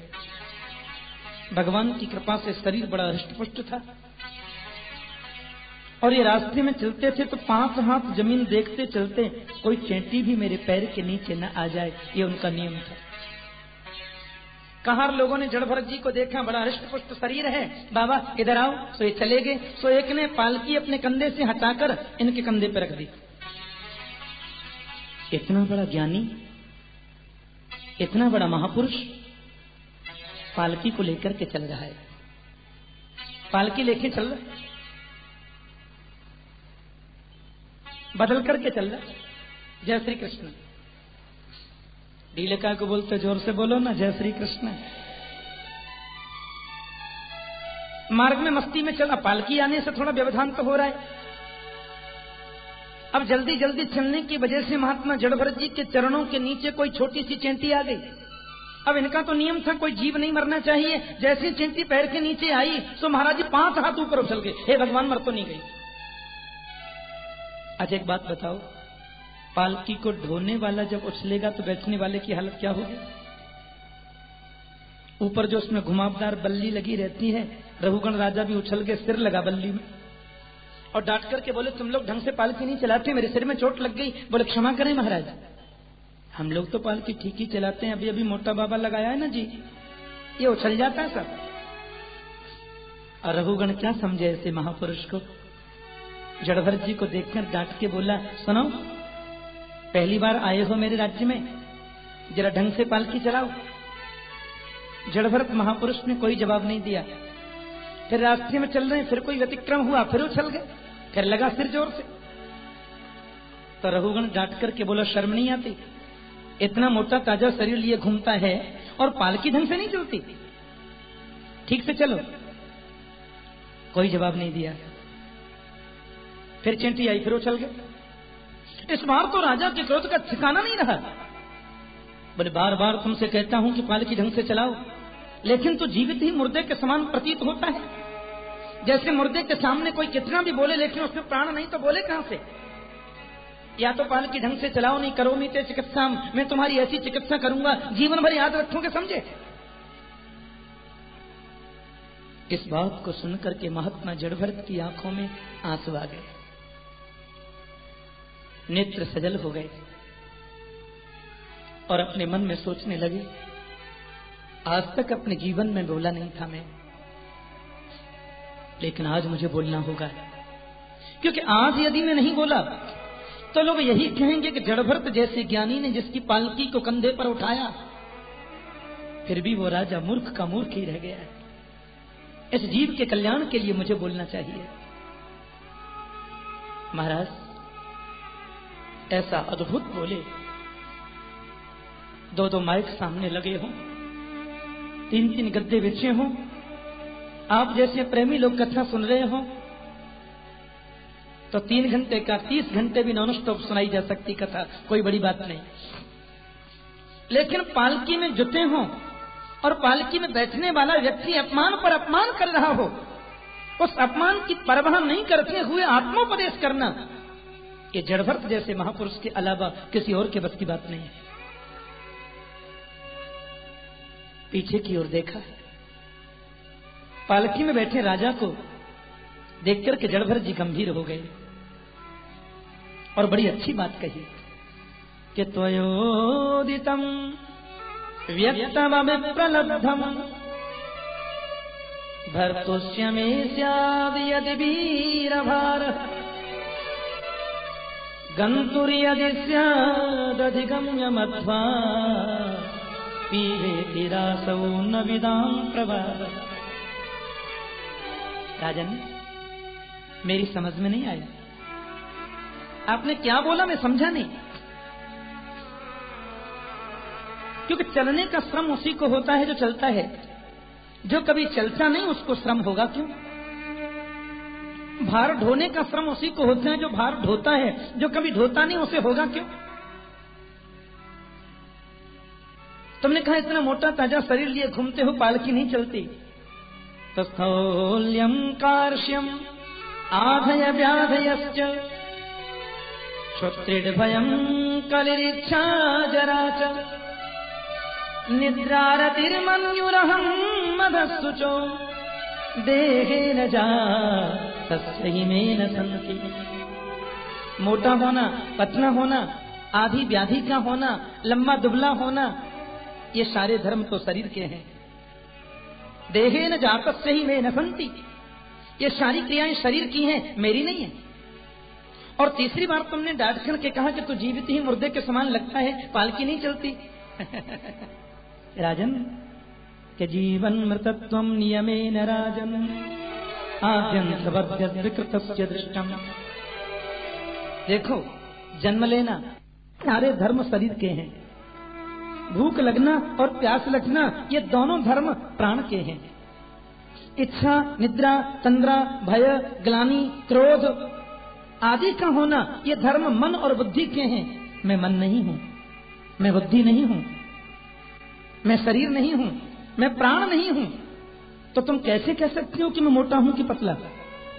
भगवान की कृपा से शरीर बड़ा हृष्ट पुष्ट था, और ये रास्ते में चलते थे तो 5 हाथ जमीन देखते चलते, कोई चेंटी भी मेरे पैर के नीचे न आ जाए, ये उनका नियम था। कहार लोगों ने जड़ भरत जी को देखा, बड़ा हृष्ट पुष्ट शरीर है, बाबा इधर आओ, सो ये चले गए। सो एक ने पालकी अपने कंधे से हटाकर इनके कंधे पर रख दी। इतना बड़ा ज्ञानी, इतना बड़ा महापुरुष पालकी को लेकर के चल रहा है, पालकी लेके चल रहा, बदल करके चल रहा। जय श्री कृष्ण। ढीलेका को बोलते जोर से बोलो ना, जय श्री कृष्ण। मार्ग में मस्ती में चला, पालकी आने से थोड़ा व्यवधान तो हो रहा है। अब जल्दी जल्दी चलने की वजह से महात्मा जड़ भरत जी के चरणों के नीचे कोई छोटी सी चेंटी आ गई। अब इनका तो नियम था, कोई जीव नहीं मरना चाहिए। जैसे चेंटी पैर के नीचे आई तो महाराज जी 5 हाथ ऊपर उछल गए, हे भगवान मर तो नहीं गई। अच्छा एक बात बताओ, पालकी को ढोने वाला जब उछलेगा तो बैठने वाले की हालत क्या होगी? ऊपर जो उसमें घुमावदार बल्ली लगी रहती है, रघुगण राजा भी उछल के सिर लगा बल्ली में और डांट करके बोले, तुम लोग ढंग से पालकी नहीं चलाते, मेरे सिर में चोट लग गई। बोले, क्षमा करें महाराज, हम लोग तो पालकी ठीक ही चलाते हैं, अभी अभी मोटा बाबा लगाया है ना जी, ये उछल जाता है सब। और रघुगण क्या समझे ऐसे महापुरुष को। जड़भरत जी को देखकर डांट के बोला, सुनो, पहली बार आए हो मेरे राज्य में, जरा ढंग से पालकी चलाओ। जड़भरत महापुरुष ने कोई जवाब नहीं दिया। फिर रास्ते में चल रहे, फिर कोई व्यतिक्रम हुआ, फिर उछल गए, फिर लगा सिर जोर से। तो रघुगण डांट करके बोला, शर्म नहीं आती? इतना मोटा ताजा शरीर लिए घूमता है और पालकी ढंग से नहीं चलती, ठीक से चलो। कोई जवाब नहीं दिया। फिर चिंटी आई, फिर उछल गए। इस बार तो राजा के क्रोध का ठिकाना नहीं रहा। बोले, बार बार तुमसे कहता हूं कि पालकी ढंग से चलाओ, लेकिन तो जीवित ही मुर्दे के समान प्रतीत होता है। जैसे मुर्दे के सामने कोई कितना भी बोले, लेकिन उसमें प्राण नहीं, तो बोले कहां से? या तो पालकी ढंग से चलाओ, नहीं करोमी ते चिकित्सा, मैं तुम्हारी ऐसी चिकित्सा करूंगा जीवन भर याद रखोगे, समझे? इस बात को सुनकर के महात्मा जड़भरत की आंखों में आंसू आ गए, नेत्र सजल हो गए और अपने मन में सोचने लगे, आज तक अपने जीवन में बोला नहीं था मैं, लेकिन आज मुझे बोलना होगा, क्योंकि आज यदि मैं नहीं बोला तो लोग यही कहेंगे कि जड़भरत जैसे ज्ञानी ने जिसकी पालकी को कंधे पर उठाया, फिर भी वो राजा मूर्ख का मूर्ख ही रह गया है। इस जीव के कल्याण के लिए मुझे बोलना चाहिए। महाराज ऐसा अद्भुत बोले, दो दो माइक सामने लगे हों, तीन तीन गद्दे बिछे हों, आप जैसे प्रेमी लोग कथा सुन रहे हों, तो 3 घंटे का 30 घंटे भी नॉन स्टॉप सुनाई जा सकती कथा, कोई बड़ी बात नहीं। लेकिन पालकी में जुटे हों और पालकी में बैठने वाला व्यक्ति अपमान पर अपमान कर रहा हो, उस अपमान की परवाह नहीं करते हुए आत्मोपदेश करना, ये जड़भरत जैसे महापुरुष के अलावा किसी और के बस की बात नहीं है। पीछे की ओर देखा, पालकी में बैठे राजा को देखकर के जड़भरत जी गंभीर हो गए और बड़ी अच्छी बात कही कि त्वयोदितम व्यक्तमभिप्रलब्धम भर्तुष्य मे स्याद् यदि वीरभार गन्तुर्यदि स्यादधिगम्य मध्वा पीवेति रासौ न विदां प्रवाद। राजन, मेरी समझ में नहीं आया, आपने क्या बोला मैं समझा नहीं। क्योंकि चलने का श्रम उसी को होता है जो चलता है, जो कभी चलता नहीं उसको श्रम होगा क्यों? भार ढोने का श्रम उसी को होता है जो भार ढोता है, जो कभी ढोता नहीं उसे होगा क्यों? तुमने कहा इतना मोटा ताजा शरीर लिए घूमते हो, पालकी नहीं चलती, तो स्थौल्यम कार्श्यम आधय व्याधयश्च क्षुत्रिड्भयं कलिरिच्छा जरा च निद्रारतिर्मन्युरहं मदस्सुचो देहेन जा तस्यहिमेन सन्ति। मोटा होना, पतला होना, आधी व्याधि का होना, लंबा दुबला होना, ये सारे धर्म तो शरीर के हैं। देहेन जातस्य ही में न संति, ये सारी क्रियाएं शरीर की हैं, मेरी नहीं है। और तीसरी बार तुमने डांट करके कहा कि तू जीवित ही मुर्दे के समान लगता है, पालकी नहीं चलती। राजन के जीवन मृतत्वम नियमेन राजन आद्यंतवद्यकृतस्य दृष्टम। देखो, जन्म लेना सारे धर्म शरीर के हैं, भूख लगना और प्यास लगना ये दोनों धर्म प्राण के हैं। इच्छा, निद्रा, तंद्रा, भय, ग्लानि, क्रोध आदि का होना ये धर्म मन और बुद्धि के हैं। मैं मन नहीं हूं, मैं बुद्धि नहीं हूं, मैं शरीर नहीं हूं, मैं प्राण नहीं हूं। तो तुम कैसे कह सकते हो कि मैं मोटा हूं कि पतला?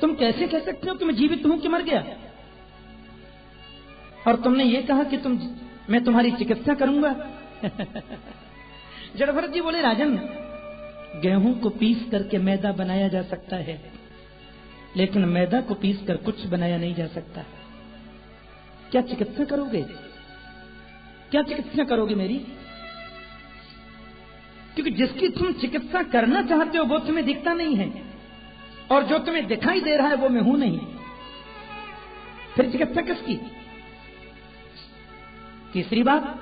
तुम कैसे कह सकते हो कि मैं जीवित हूं कि मर गया? और तुमने ये कहा कि मैं तुम्हारी चिकित्सा करूंगा। जड़भरत जी बोले, राजन गेहूं को पीस करके मैदा बनाया जा सकता है, लेकिन मैदा को पीस कर कुछ बनाया नहीं जा सकता। क्या चिकित्सा करोगे? क्या चिकित्सा करोगे मेरी? क्योंकि जिसकी तुम चिकित्सा करना चाहते हो वो तुम्हें दिखता नहीं है, और जो तुम्हें दिखाई दे रहा है वो मैं हूं नहीं। फिर चिकित्सा किसकी? तीसरी बात,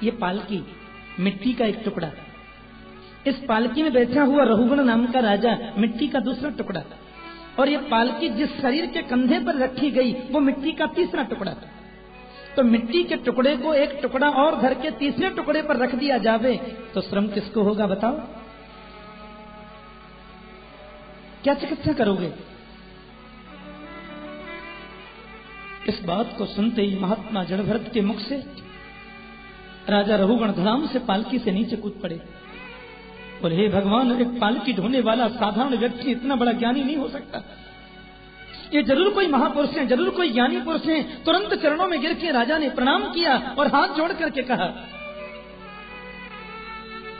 ये पालकी, मिट्टी का एक टुकड़ा, इस पालकी में बैठा हुआ रघुगण नाम का राजा, मिट्टी का दूसरा टुकड़ा, और ये पालकी जिस शरीर के कंधे पर रखी गई वो मिट्टी का तीसरा टुकड़ा था। तो मिट्टी के टुकड़े को एक टुकड़ा और धर के तीसरे टुकड़े पर रख दिया जावे तो श्रम किसको होगा बताओ? क्या चिकित्सा करोगे? इस बात को सुनते ही महात्मा जड़भरत के मुख से राजा रघुगण धड़ाम से पालकी से नीचे कूद पड़े। बोले, हे भगवान, एक पालकी ढोने वाला साधारण व्यक्ति इतना बड़ा ज्ञानी नहीं हो सकता। ये जरूर कोई महापुरुष है, जरूर कोई ज्ञानी पुरुष है। तुरंत चरणों में गिर के राजा ने प्रणाम किया और हाथ जोड़ करके कहा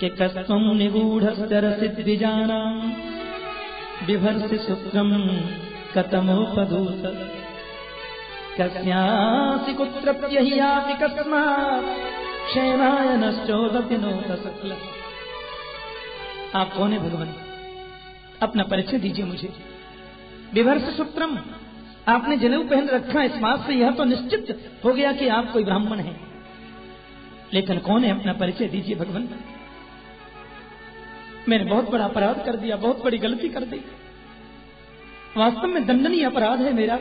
कि कस्त्वं निगूढ़स्तर सिद्धिजानां बिभर्सि शुक्रं कतमोपधूत कस्यासि कुत्र प्रह्यापि कस्मात् शयनायनश्चोदपि नोत सकल। आप कौन है भगवान? अपना परिचय दीजिए मुझे। विभर्ष सूत्रम, आपने जनेऊ पहन रखा, इस बात से यह तो निश्चित हो गया कि आप कोई ब्राह्मण हैं, लेकिन कौन है? अपना परिचय दीजिए भगवान। मैंने बहुत बड़ा अपराध कर दिया, बहुत बड़ी गलती कर दी, वास्तव में दंडनीय अपराध है मेरा,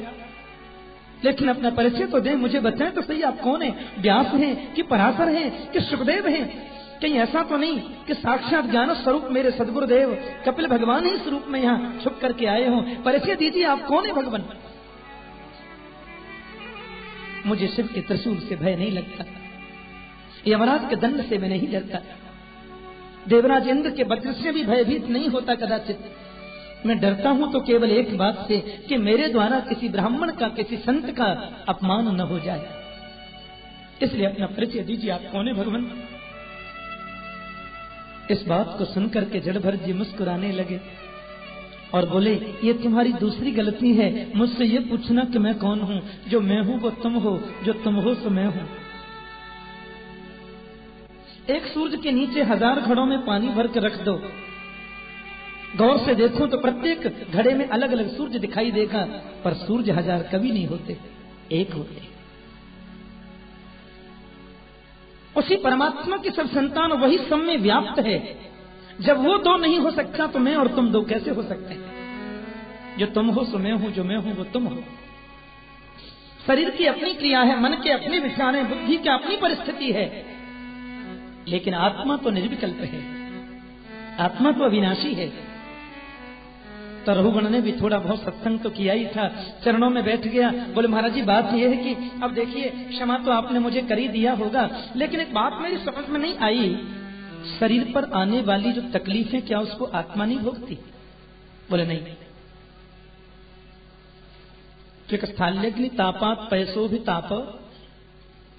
लेकिन अपना परिचय तो दें, मुझे बताएं तो सही, आप कौन है? व्यास हैं कि पराशर हैं कि सुखदेव हैं? कहीं ऐसा तो नहीं कि साक्षात ज्ञान स्वरूप मेरे सदगुरुदेव कपिल भगवान ही स्वरूप में यहाँ छुप करके आए हों? परिचय दीजिए, आप कौन है भगवान? मुझे शिव के त्रिशूल से भय नहीं लगता, यमराज के दंड से मैं नहीं डरता, देवराज इंद्र के वज्र से भी भयभीत नहीं होता कदाचित। मैं डरता हूं तो केवल एक बात से कि मेरे द्वारा किसी ब्राह्मण का, किसी संत का अपमान न हो जाए। इसलिए अपना परिचय दीजिए, आप कौन है भगवान? इस बात को सुनकर के जड़भरत जी मुस्कुराने लगे और बोले, ये तुम्हारी दूसरी गलती है, मुझसे ये पूछना कि मैं कौन हूं। जो मैं हूं वो तुम हो, जो तुम हो सो मैं हूं। एक सूरज के नीचे 1000 घड़ों में पानी भर के रख दो, गौर से देखो तो प्रत्येक घड़े में अलग अलग सूरज दिखाई देगा, पर सूरज 1000 कभी नहीं होते, एक होते। उसी परमात्मा की सब संतान वही सब में व्याप्त है। जब वो दो नहीं हो सकता तो मैं और तुम दो कैसे हो सकते हैं? जो तुम हो सो मैं हूं, जो मैं हूं वो तुम हो। शरीर की अपनी क्रिया है, मन के अपने विचार हैं, बुद्धि की अपनी परिस्थिति है, लेकिन आत्मा तो निर्विकल्प है, आत्मा तो अविनाशी है। तो रघुगण ने भी थोड़ा बहुत सत्संग तो किया ही था, चरणों में बैठ गया। बोले, महाराज जी बात यह है कि अब देखिए, क्षमा तो आपने मुझे कर ही दिया होगा, लेकिन एक बात मेरी समझ में नहीं आई, शरीर पर आने वाली जो तकलीफें क्या उसको आत्मा नहीं भोगती? बोले नहीं। स्थल्यग्नि तापात पैसो भी ताप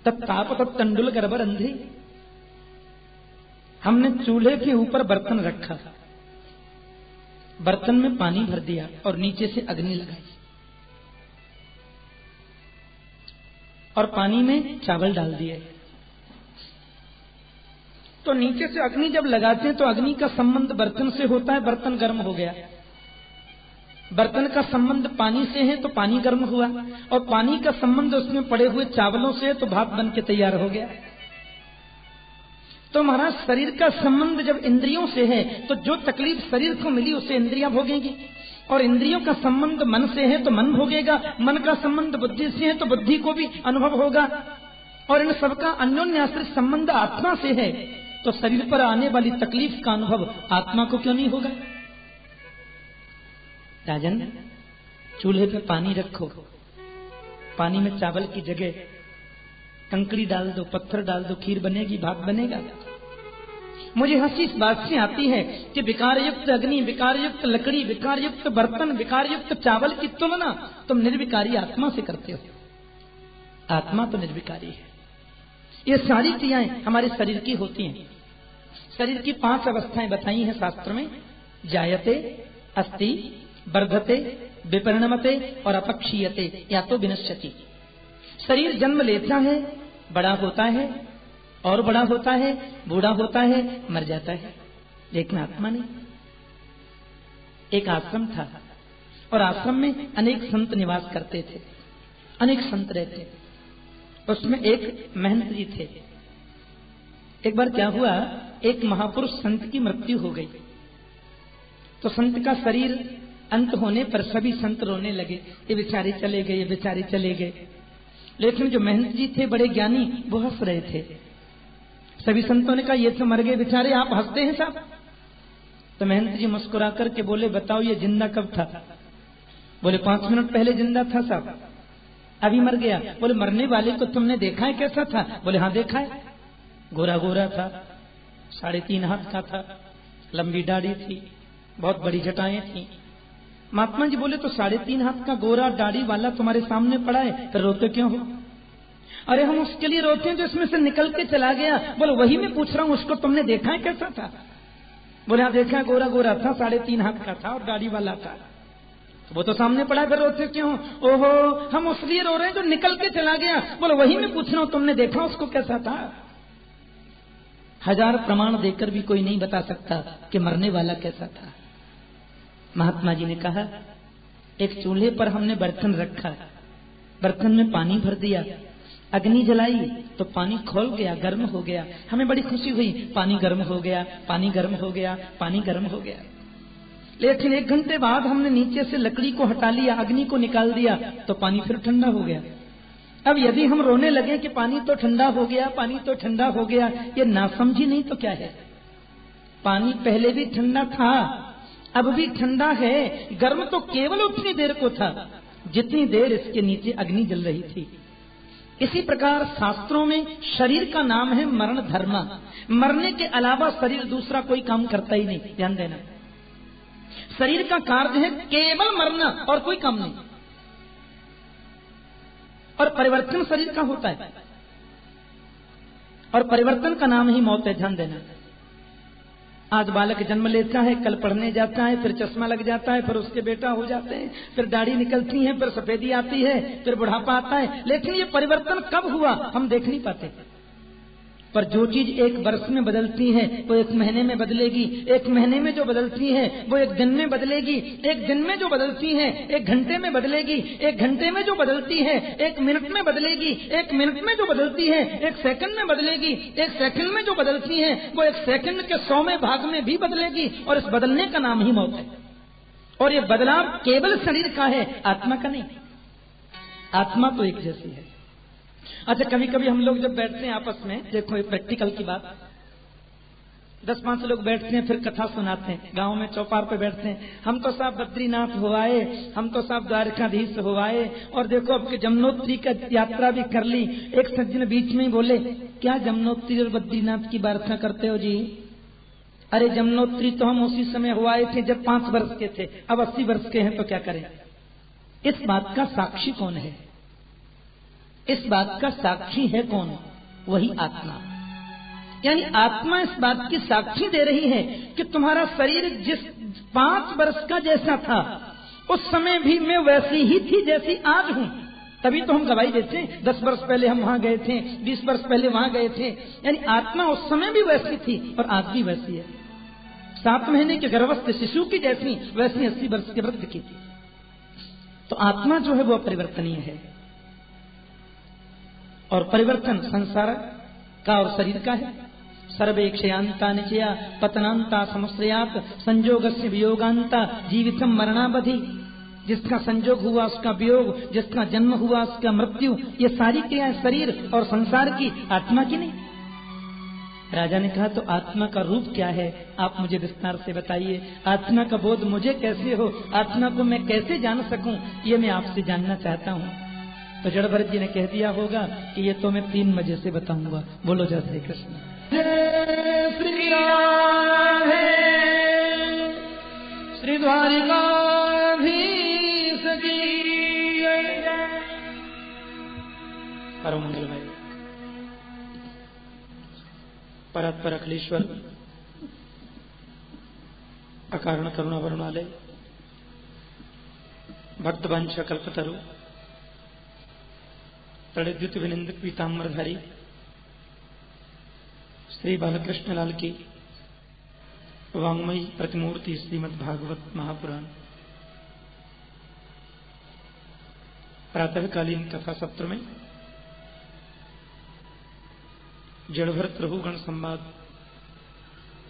तत्ताप तत्तंडुल गर्भ रंधे। हमने चूल्हे के ऊपर बर्तन रखा, बर्तन में पानी भर दिया और नीचे से अग्नि लगाई, और पानी में चावल डाल दिए। तो नीचे से अग्नि जब लगाते हैं तो अग्नि का संबंध बर्तन से होता है, बर्तन गर्म हो गया। बर्तन का संबंध पानी से है तो पानी गर्म हुआ, और पानी का संबंध उसमें पड़े हुए चावलों से है तो भात बन के तैयार हो गया। तो महाराज, शरीर का संबंध जब इंद्रियों से है तो जो तकलीफ शरीर को मिली उसे इंद्रियां भोगेंगी, और इंद्रियों का संबंध मन से है तो मन भोगेगा, मन का संबंध बुद्धि से है तो बुद्धि को भी अनुभव होगा, और इन सबका अन्योन्याश्रित संबंध आत्मा से है तो शरीर पर आने वाली तकलीफ का अनुभव आत्मा को क्यों नहीं होगा? राजन, चूल्हे पे पानी रखो, पानी में चावल की जगह कंकड़ी डाल दो, पत्थर डाल दो, खीर बनेगी, भात बनेगा। मुझे हंसी इस बात से आती है कि विकार युक्त अग्नि, विकार युक्त लकड़ी, विकार युक्त बर्तन, विकार युक्त चावल की तुलना तुम निर्विकारी आत्मा से करते हो। आत्मा तो निर्विकारी है। ये सारी क्रियाएं हमारे शरीर की होती हैं। शरीर की 5 अवस्थाएं बताई हैं शास्त्र में, जायते, अस्ति, वर्धते, विपरिणमते और अपक्षीयते या तो विनश्यति। शरीर जन्म लेता है, बड़ा होता है और बड़ा होता है, बूढ़ा होता है, मर जाता है, लेकिन आत्मा नहीं। एक आश्रम था और आश्रम में अनेक संत निवास करते थे, अनेक संत रहते थे। उसमें एक महंत जी थे। एक बार क्या हुआ, एक महापुरुष संत की मृत्यु हो गई तो संत का शरीर अंत होने पर सभी संत रोने लगे, ये बेचारे चले गए, ये बेचारे चले गए। लेकिन जो महंत जी थे बड़े ज्ञानी, वो हंस रहे थे। सभी संतों ने कहा ये तो मर गए बेचारे, आप हंसते हैं साहब। तो महंत जी मुस्कुरा करके बोले, बताओ ये जिंदा कब था? बोले 5 मिनट पहले जिंदा था साहब, अभी मर गया। बोले मरने वाले को तुमने देखा है, कैसा था? बोले हाँ देखा है, गोरा गोरा था, 3.5 हाथ का था, लंबी दाढ़ी थी, बहुत बड़ी जटाएं थी। महात्मा जी बोले तो 3.5 हाथ का गोरा दाढ़ी वाला तुम्हारे सामने पड़ा है, तो रोते क्यों हो? अरे हम उसके लिए रोते हैं जो इसमें से निकल के चला गया। बोले वही मैं पूछ रहा हूं, उसको तुमने देखा है, कैसा था? बोले हाँ देखा, गोरा गोरा था, 3.5 हाथ का था और दाढ़ी वाला था। तो वो तो सामने पड़ा है, फिर रोते क्यों? ओहो हम उस लिए रो रहे हैं जो निकल के चला गया। बोले वही मैं पूछ रहा हूं, तुमने देखा उसको, कैसा था? 1000 प्रमाण देकर भी कोई नहीं बता सकता कि मरने वाला कैसा था। महात्मा जी ने कहा, एक चूल्हे पर हमने बर्तन रखा, बर्तन में पानी भर दिया, अग्नि जलाई तो पानी खौल गया, गर्म हो गया। हमें बड़ी खुशी हुई, पानी गर्म हो गया, पानी गर्म हो गया, पानी गर्म हो गया। लेकिन 1 घंटे बाद हमने नीचे से लकड़ी को हटा लिया, अग्नि को निकाल दिया तो पानी फिर ठंडा हो गया। अब यदि हम रोने लगे कि पानी तो ठंडा हो गया, पानी तो ठंडा हो गया, ये नासमझी नहीं तो क्या है? पानी पहले भी ठंडा था, अब भी ठंडा है। गर्म तो केवल उतनी देर को था जितनी देर इसके नीचे अग्नि जल रही थी। इसी प्रकार शास्त्रों में शरीर का नाम है मरण धर्म। मरने के अलावा शरीर दूसरा कोई काम करता ही नहीं, ध्यान देना। शरीर का कार्य है केवल मरना और कोई काम नहीं। और परिवर्तन शरीर का होता है, और परिवर्तन का नाम ही मौत है, ध्यान देना। आज बालक जन्म लेता है, कल पढ़ने जाता है, फिर चश्मा लग जाता है, फिर उसके बेटा हो जाते हैं, फिर दाढ़ी निकलती है, फिर सफेदी आती है, फिर बुढ़ापा आता है। लेकिन ये परिवर्तन कब हुआ हम देख नहीं पाते। पर जो चीज 1 वर्ष में बदलती है वो 1 महीने में बदलेगी, 1 महीने में जो बदलती है वो 1 दिन में बदलेगी, 1 दिन में जो बदलती है 1 घंटे में बदलेगी, 1 घंटे में जो बदलती है 1 मिनट में बदलेगी, 1 मिनट में जो बदलती है 1 सेकंड में बदलेगी, 1 सेकंड में जो बदलती है वो 1 सेकंड के 100वें भाग में भी बदलेगी। और इस बदलने का नाम ही मौत है। और ये बदलाव केवल शरीर का है, आत्मा का नहीं। आत्मा तो एक जैसी है। अच्छा, कभी कभी हम लोग जब बैठते हैं आपस में, देखो एक प्रैक्टिकल की बात, 10-5 लोग बैठते हैं, फिर कथा सुनाते हैं, गांव में चौपार पे बैठते हैं, हम तो साहब बद्रीनाथ हो आए, हम तो साहब द्वारकाधीश हो आए, और देखो अब के जमुनोत्री का यात्रा भी कर ली। एक सज्जन बीच में ही बोले, क्या जमुनोत्री और बद्रीनाथ की वार्ता करते हो जी? अरे जमुनोत्री तो हम उसी समय हो आए थे जब 5 वर्ष के थे, अब 80 वर्ष के हैं तो क्या करें? इस बात का साक्षी कौन है? इस बात का साक्षी है कौन? वही आत्मा। यानी आत्मा इस बात की साक्षी दे रही है कि तुम्हारा शरीर जिस 5 वर्ष का जैसा था उस समय भी मैं वैसी ही थी जैसी आज हूं। तभी तो हम गवाही देते हैं, 10 वर्ष पहले हम वहां गए थे, 20 वर्ष पहले वहां गए थे। यानी आत्मा उस समय भी वैसी थी और आज भी वैसी है। 7 महीने के गर्भस्थ शिशु की जैसी वैसी 80 वर्ष के वृद्ध की थी। तो आत्मा जो है वो अपरिवर्तनीय है। और परिवर्तन संसार का और शरीर का है। सर्वे क्षयांता निचया पतनांता समुश्रयात संयोगस्य वियोगांता जीवितम मरणावधि। जिसका संयोग हुआ उसका वियोग, जिसका जन्म हुआ उसका मृत्यु, ये सारी क्रियाएं शरीर और संसार की, आत्मा की नहीं। राजा ने कहा, तो आत्मा का रूप क्या है? आप मुझे विस्तार से बताइए। आत्मा का बोध मुझे कैसे हो, आत्मा को मैं कैसे जान सकूं, ये मैं आपसे जानना चाहता हूं। तो जड़ भरत जी ने कह दिया होगा कि ये तो मैं 3 मजे से बताऊंगा। बोलो जय श्री कृष्ण। श्री द्वारिकाधीश की परम मंगलमय परत पर अखिलेश्वर अकारण करुणा वरुणालय भक्तवंश कल्पतरु तड़द्युत विनिंदक पीताम्बरधारी श्री बालकृष्ण लाल की वांग्मयी प्रतिमूर्ति श्रीमद् भागवत महापुराण प्रातःकालीन कथा सत्र में जड़भरत रघुगण संवाद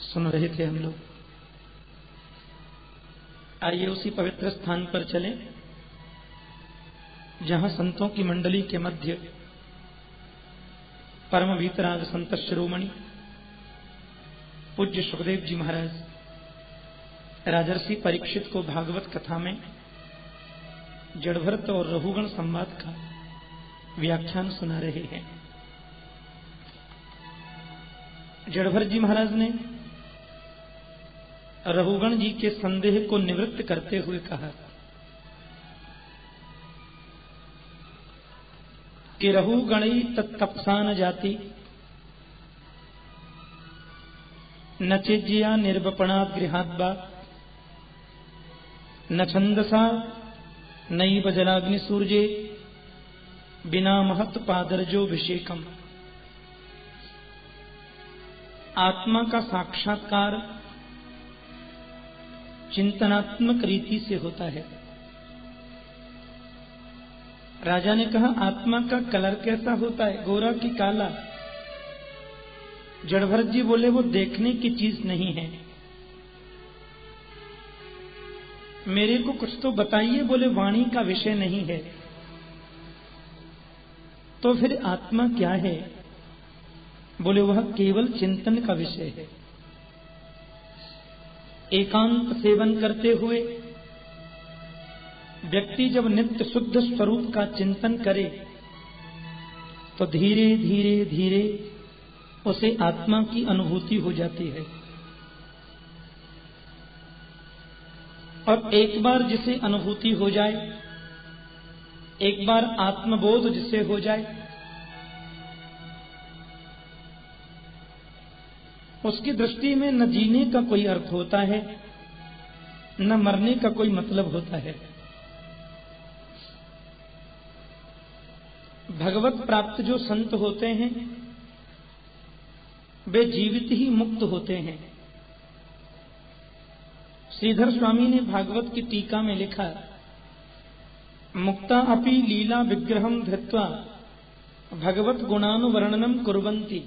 सुन रहे थे हम लोग। आइए उसी पवित्र स्थान पर चलें जहां संतों की मंडली के मध्य परम वीतराग संत शिरोमणि पूज्य सुखदेव जी महाराज राजर्षि परीक्षित को भागवत कथा में जड़भरत और रघुगण संवाद का व्याख्यान सुना रहे हैं। जड़भरत जी महाराज ने रघुगण जी के संदेह को निवृत्त करते हुए कहा कि रघुगणी तत्तपसा न जाति न चेज्या निर्वपणा गृहाद्वा न छंदसा नैव जलाग्नि सूर्ये बिना महत पादरजोभिषेकम। आत्मा का साक्षात्कार चिंतनात्मक रीति से होता है। राजा ने कहा आत्मा का कलर कैसा होता है, गोरा कि काला? जड़भरत जी बोले वो देखने की चीज नहीं है, मेरे को कुछ तो बताइए। बोले वाणी का विषय नहीं है। तो फिर आत्मा क्या है? बोले वह केवल चिंतन का विषय है। एकांत सेवन करते हुए व्यक्ति जब नित्य शुद्ध स्वरूप का चिंतन करे तो धीरे धीरे धीरे उसे आत्मा की अनुभूति हो जाती है। और एक बार जिसे अनुभूति हो जाए, एक बार आत्मबोध जिसे हो जाए, उसकी दृष्टि में न जीने का कोई अर्थ होता है, न मरने का कोई मतलब होता है। भगवत प्राप्त जो संत होते हैं वे जीवित ही मुक्त होते हैं। श्रीधर स्वामी ने भागवत की टीका में लिखा मुक्ता अपि लीला विग्रहम धृत्वा भगवत गुणानुवर्णनम कुर्वन्ति।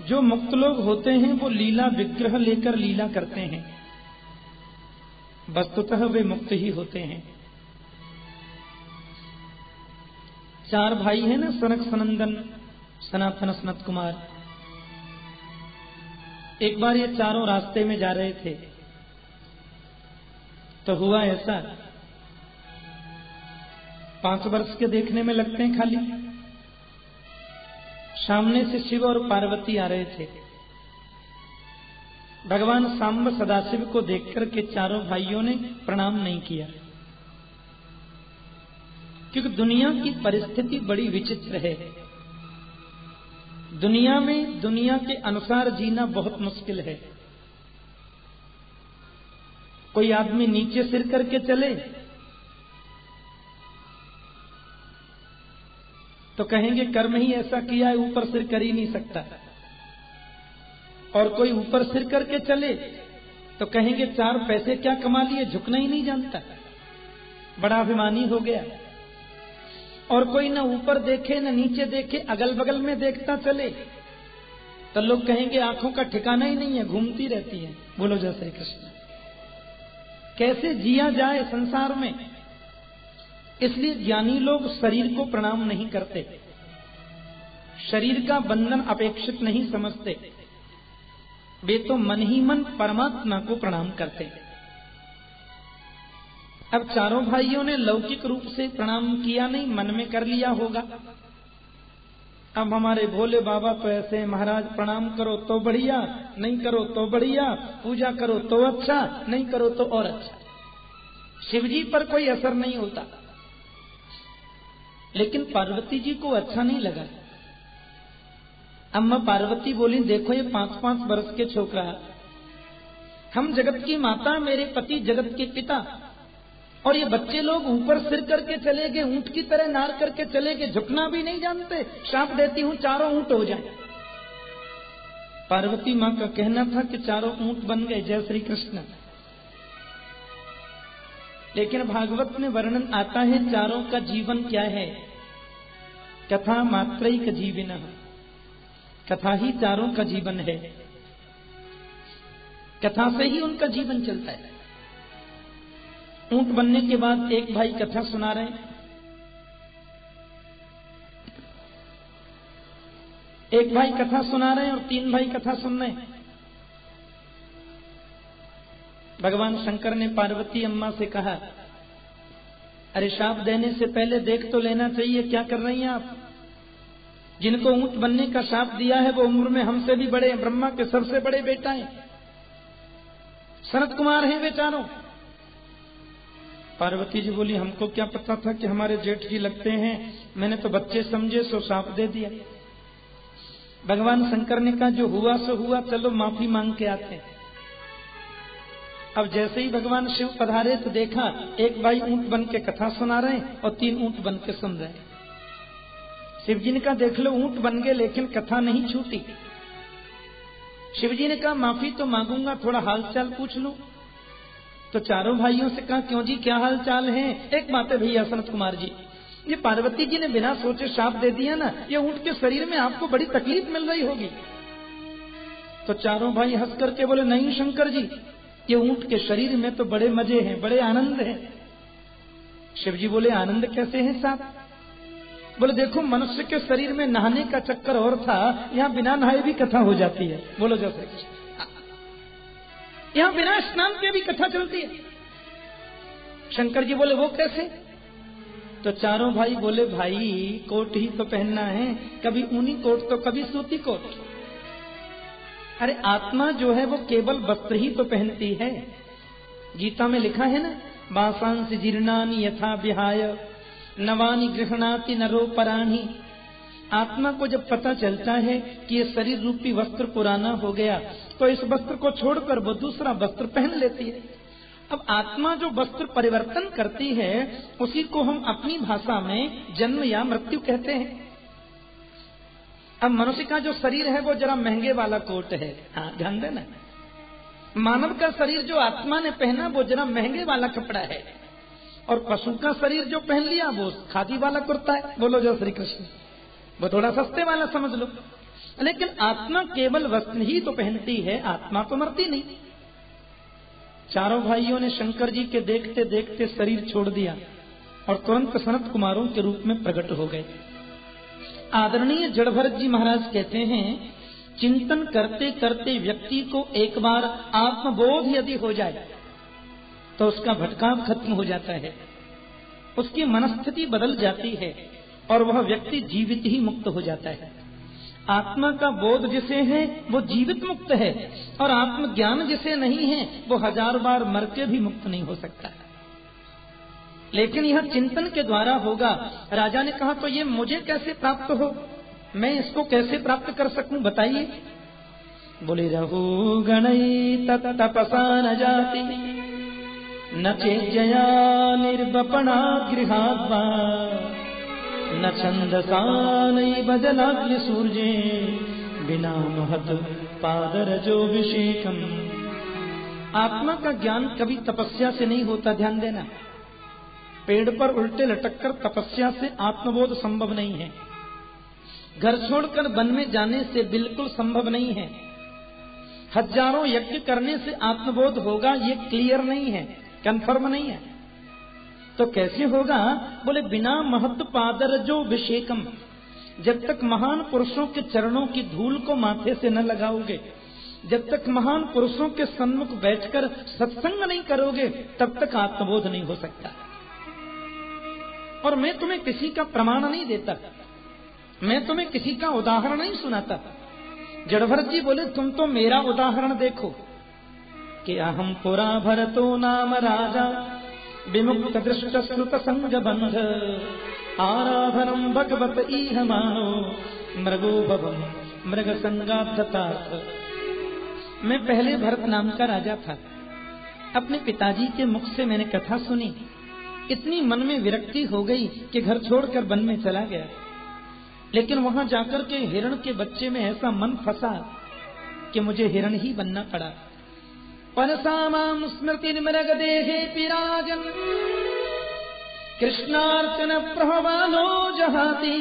जो मुक्त लोग होते हैं वो लीला विग्रह लेकर लीला करते हैं, वस्तुतः वे मुक्त ही होते हैं। चार भाई हैं ना, सनक सनंदन सनातन सनत कुमार। एक बार ये चारों रास्ते में जा रहे थे तो हुआ ऐसा, 5 वर्ष के देखने में लगते हैं खाली। सामने से शिव और पार्वती आ रहे थे। भगवान सांब सदाशिव को देखकर के चारों भाइयों ने प्रणाम नहीं किया, क्योंकि दुनिया की परिस्थिति बड़ी विचित्र है। दुनिया में दुनिया के अनुसार जीना बहुत मुश्किल है। कोई आदमी नीचे सिर करके चले तो कहेंगे कर्म ही ऐसा किया है, ऊपर सिर कर ही नहीं सकता। और कोई ऊपर सिर करके चले तो कहेंगे 4 पैसे क्या कमा लिए, झुकना ही नहीं जानता, बड़ा अभिमानी हो गया। और कोई न ऊपर देखे न नीचे देखे, अगल बगल में देखता चले तो लोग कहेंगे आंखों का ठिकाना ही नहीं है, घूमती रहती है। बोलो जय श्री कृष्ण। कैसे जिया जाए संसार में? इसलिए ज्ञानी लोग शरीर को प्रणाम नहीं करते, शरीर का बंधन अपेक्षित नहीं समझते। वे तो मन ही मन परमात्मा को प्रणाम करते। अब चारों भाइयों ने लौकिक रूप से प्रणाम किया नहीं, मन में कर लिया होगा। अब हमारे भोले बाबा तो ऐसे, महाराज प्रणाम करो तो बढ़िया, नहीं करो तो बढ़िया, पूजा करो तो अच्छा, नहीं करो तो और अच्छा। शिवजी पर कोई असर नहीं होता। लेकिन पार्वती जी को अच्छा नहीं लगा। अम्मा पार्वती बोली देखो ये 5-5 वर्ष के छोकरा हम जगत की माता, मेरे पति जगत के पिता, और ये बच्चे लोग ऊपर सिर करके चले गए, ऊंट की तरह नार करके चले गए, झुकना भी नहीं जानते। शाप देती हूं चारों ऊंट हो जाए। पार्वती मां का कहना था कि चारों ऊंट बन गए, जय श्री कृष्ण। लेकिन भागवत में वर्णन आता है चारों का जीवन क्या है। कथा मात्रैक जीविनः, कथा ही चारों का जीवन है। कथा से ही उनका जीवन चलता है। ऊंट बनने के बाद एक भाई कथा सुना रहे हैं, एक भाई कथा सुना रहे हैं और 3 भाई कथा सुन रहे हैं। भगवान शंकर ने पार्वती अम्मा से कहा, अरे शाप देने से पहले देख तो लेना चाहिए, क्या कर रही हैं आप? जिनको ऊंट बनने का शाप दिया है वो उम्र में हमसे भी बड़े हैं, ब्रह्मा के सबसे बड़े बेटा हैं, सनत कुमार हैं वे चारों। पार्वती जी बोली, हमको क्या पता था कि हमारे जेठ जी लगते हैं, मैंने तो बच्चे समझे सो शाप दे दिया। भगवान शंकर ने कहा, जो हुआ सो हुआ, चलो माफी मांग के आते हैं। अब जैसे ही भगवान शिव पधारे तो देखा एक भाई ऊंट बन के कथा सुना रहे हैं और 3 ऊंट बन के सुन रहे हैं। शिव जी ने कहा, देख लो ऊंट बन गए लेकिन कथा नहीं छूटी। शिव जी ने कहा, माफी तो मांगूंगा, थोड़ा हालचाल पूछ लूं। तो चारों भाइयों से कहा, क्यों जी क्या हाल चाल है? एक बात है भैया सनत कुमार जी, ये पार्वती जी ने बिना सोचे शाप दे दिया ना, ये ऊंट के शरीर में आपको बड़ी तकलीफ मिल रही होगी। तो चारों भाई हंस करके बोले, नहीं शंकर जी, ये ऊंट के शरीर में तो बड़े मजे हैं, बड़े आनंद हैं। शिव जी बोले, आनंद कैसे है साहब? बोले, देखो मनुष्य के शरीर में नहाने का चक्कर और था, यहाँ बिना नहाए भी कथा हो जाती है। बोलो जैसे यहाँ बिना स्नान के भी कथा चलती है। शंकर जी बोले, वो कैसे? तो चारों भाई बोले, भाई कोट ही तो पहनना है, कभी ऊनी कोट तो कभी सूती कोट। अरे आत्मा जो है वो केवल वस्त्र ही तो पहनती है। गीता में लिखा है ना, वासांसि जीर्णानि यथा विहाय नवानि गृह्णाति नरो पराणि। आत्मा को जब पता चलता है कि ये शरीर रूपी वस्त्र पुराना हो गया तो इस वस्त्र को छोड़कर वो दूसरा वस्त्र पहन लेती है। अब आत्मा जो वस्त्र परिवर्तन करती है उसी को हम अपनी भाषा में जन्म या मृत्यु कहते हैं। अब मनुष्य का जो शरीर है वो जरा महंगे वाला कोट है, हाँ ध्यान देना। मानव का शरीर जो आत्मा ने पहना वो जरा महंगे वाला कपड़ा है, और पशु का शरीर जो पहन लिया वो खादी वाला कुर्ता है। बोलो जय श्री कृष्ण, वो थोड़ा सस्ते वाला समझ लो। लेकिन आत्मा केवल वस्त्र ही तो पहनती है, आत्मा तो मरती नहीं। चारों भाइयों ने शंकर जी के देखते देखते शरीर छोड़ दिया और तुरंत सनत कुमारों के रूप में प्रकट हो गए। आदरणीय जड़भरत जी महाराज कहते हैं, चिंतन करते करते व्यक्ति को एक बार आत्मबोध यदि हो जाए तो उसका भटकाव खत्म हो जाता है, उसकी मनस्थिति बदल जाती है और वह व्यक्ति जीवित ही मुक्त हो जाता है। आत्मा का बोध जिसे है वो जीवित मुक्त है, और आत्मज्ञान जिसे नहीं है वो 1000 बार मर के भी मुक्त नहीं हो सकता। लेकिन यह चिंतन के द्वारा होगा। राजा ने कहा, तो ये मुझे कैसे प्राप्त हो, मैं इसको कैसे प्राप्त कर सकूं, बताइए। बोले, रहो गणई तपसा न जाति न चेजया निर्वपणा गृहात्मा न छंदसा नैव जलाग्नि सूर्ये बिना महत पादरजोभिषेकम्। आत्मा का ज्ञान कभी तपस्या से नहीं होता, ध्यान देना। पेड़ पर उल्टे लटककर तपस्या से आत्मबोध संभव नहीं है। घर छोड़कर वन में जाने से बिल्कुल संभव नहीं है। हजारों यज्ञ करने से आत्मबोध होगा, ये क्लियर नहीं है, कंफर्म नहीं है। तो कैसे होगा? बोले, बिना महत्व पादरजो अभिषेकम। जब तक महान पुरुषों के चरणों की धूल को माथे से न लगाओगे, जब तक महान पुरुषों के सन्मुख बैठकर सत्संग नहीं करोगे, तब तक आत्मबोध नहीं हो सकता। और मैं तुम्हें किसी का प्रमाण नहीं देता, मैं तुम्हें किसी का उदाहरण नहीं सुनाता। जड़भरत जी बोले, तुम तो मेरा उदाहरण देखो कि अहम पुरा भरतो नाम राजा विमुक्त दृष्ट श्रुत संग बंध आराधनम भगवत इह मानो मृगो भवम मृग संगाधता। मैं पहले भरत नाम का राजा था। अपने पिताजी के मुख से मैंने कथा सुनी, इतनी मन में विरक्ति हो गई कि घर छोड़कर वन में चला गया। लेकिन वहां जाकर के हिरण के बच्चे में ऐसा मन फंसा कि मुझे हिरण ही बनना पड़ा। परसामाम स्मृति मृग देहे पिराजन कृष्णार्चन प्रभवानो जहाती।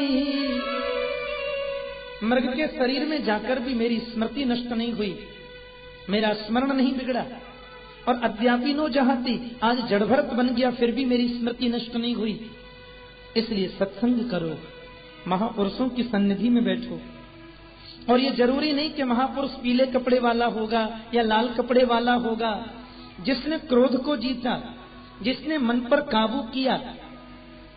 मृग के शरीर में जाकर भी मेरी स्मृति नष्ट नहीं हुई, मेरा स्मरण नहीं बिगड़ा, और अद्यापि नो जहाती, आज जड़भरत बन गया फिर भी मेरी स्मृति नष्ट नहीं हुई। इसलिए सत्संग करो, महापुरुषों की सन्निधि में बैठो। और ये जरूरी नहीं कि महापुरुष पीले कपड़े वाला होगा या लाल कपड़े वाला होगा। जिसने क्रोध को जीता, जिसने मन पर काबू किया,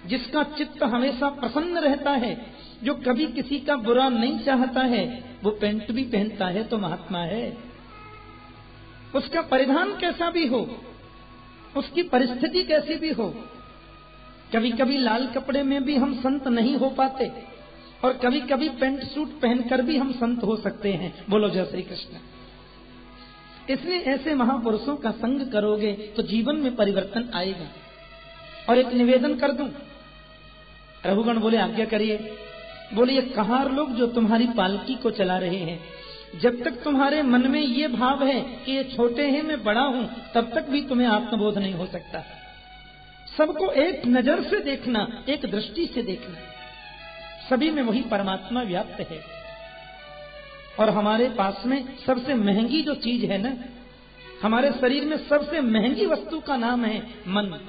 जिसका चित्त हमेशा प्रसन्न रहता है, जो कभी किसी का बुरा नहीं चाहता है, वो पैंट भी पहनता है तो महात्मा है। उसका परिधान कैसा भी हो, उसकी परिस्थिति कैसी भी हो। कभी कभी लाल कपड़े में भी हम संत नहीं हो पाते, और कभी कभी पैंट सूट पहनकर भी हम संत हो सकते हैं। बोलो जय श्री कृष्ण। इसलिए ऐसे महापुरुषों का संग करोगे तो जीवन में परिवर्तन आएगा। और एक निवेदन कर दूं, रघुगण बोले आज्ञा करिए। बोले ये कहार लोग जो तुम्हारी पालकी को चला रहे हैं, जब तक तुम्हारे मन में ये भाव है कि ये छोटे हैं मैं बड़ा हूं, तब तक भी तुम्हें आत्मबोध नहीं हो सकता। सबको एक नजर से देखना, एक दृष्टि से देखना, सभी में वही परमात्मा व्याप्त है। और हमारे पास में सबसे महंगी जो चीज है ना, हमारे शरीर में सबसे महंगी वस्तु का नाम है मन।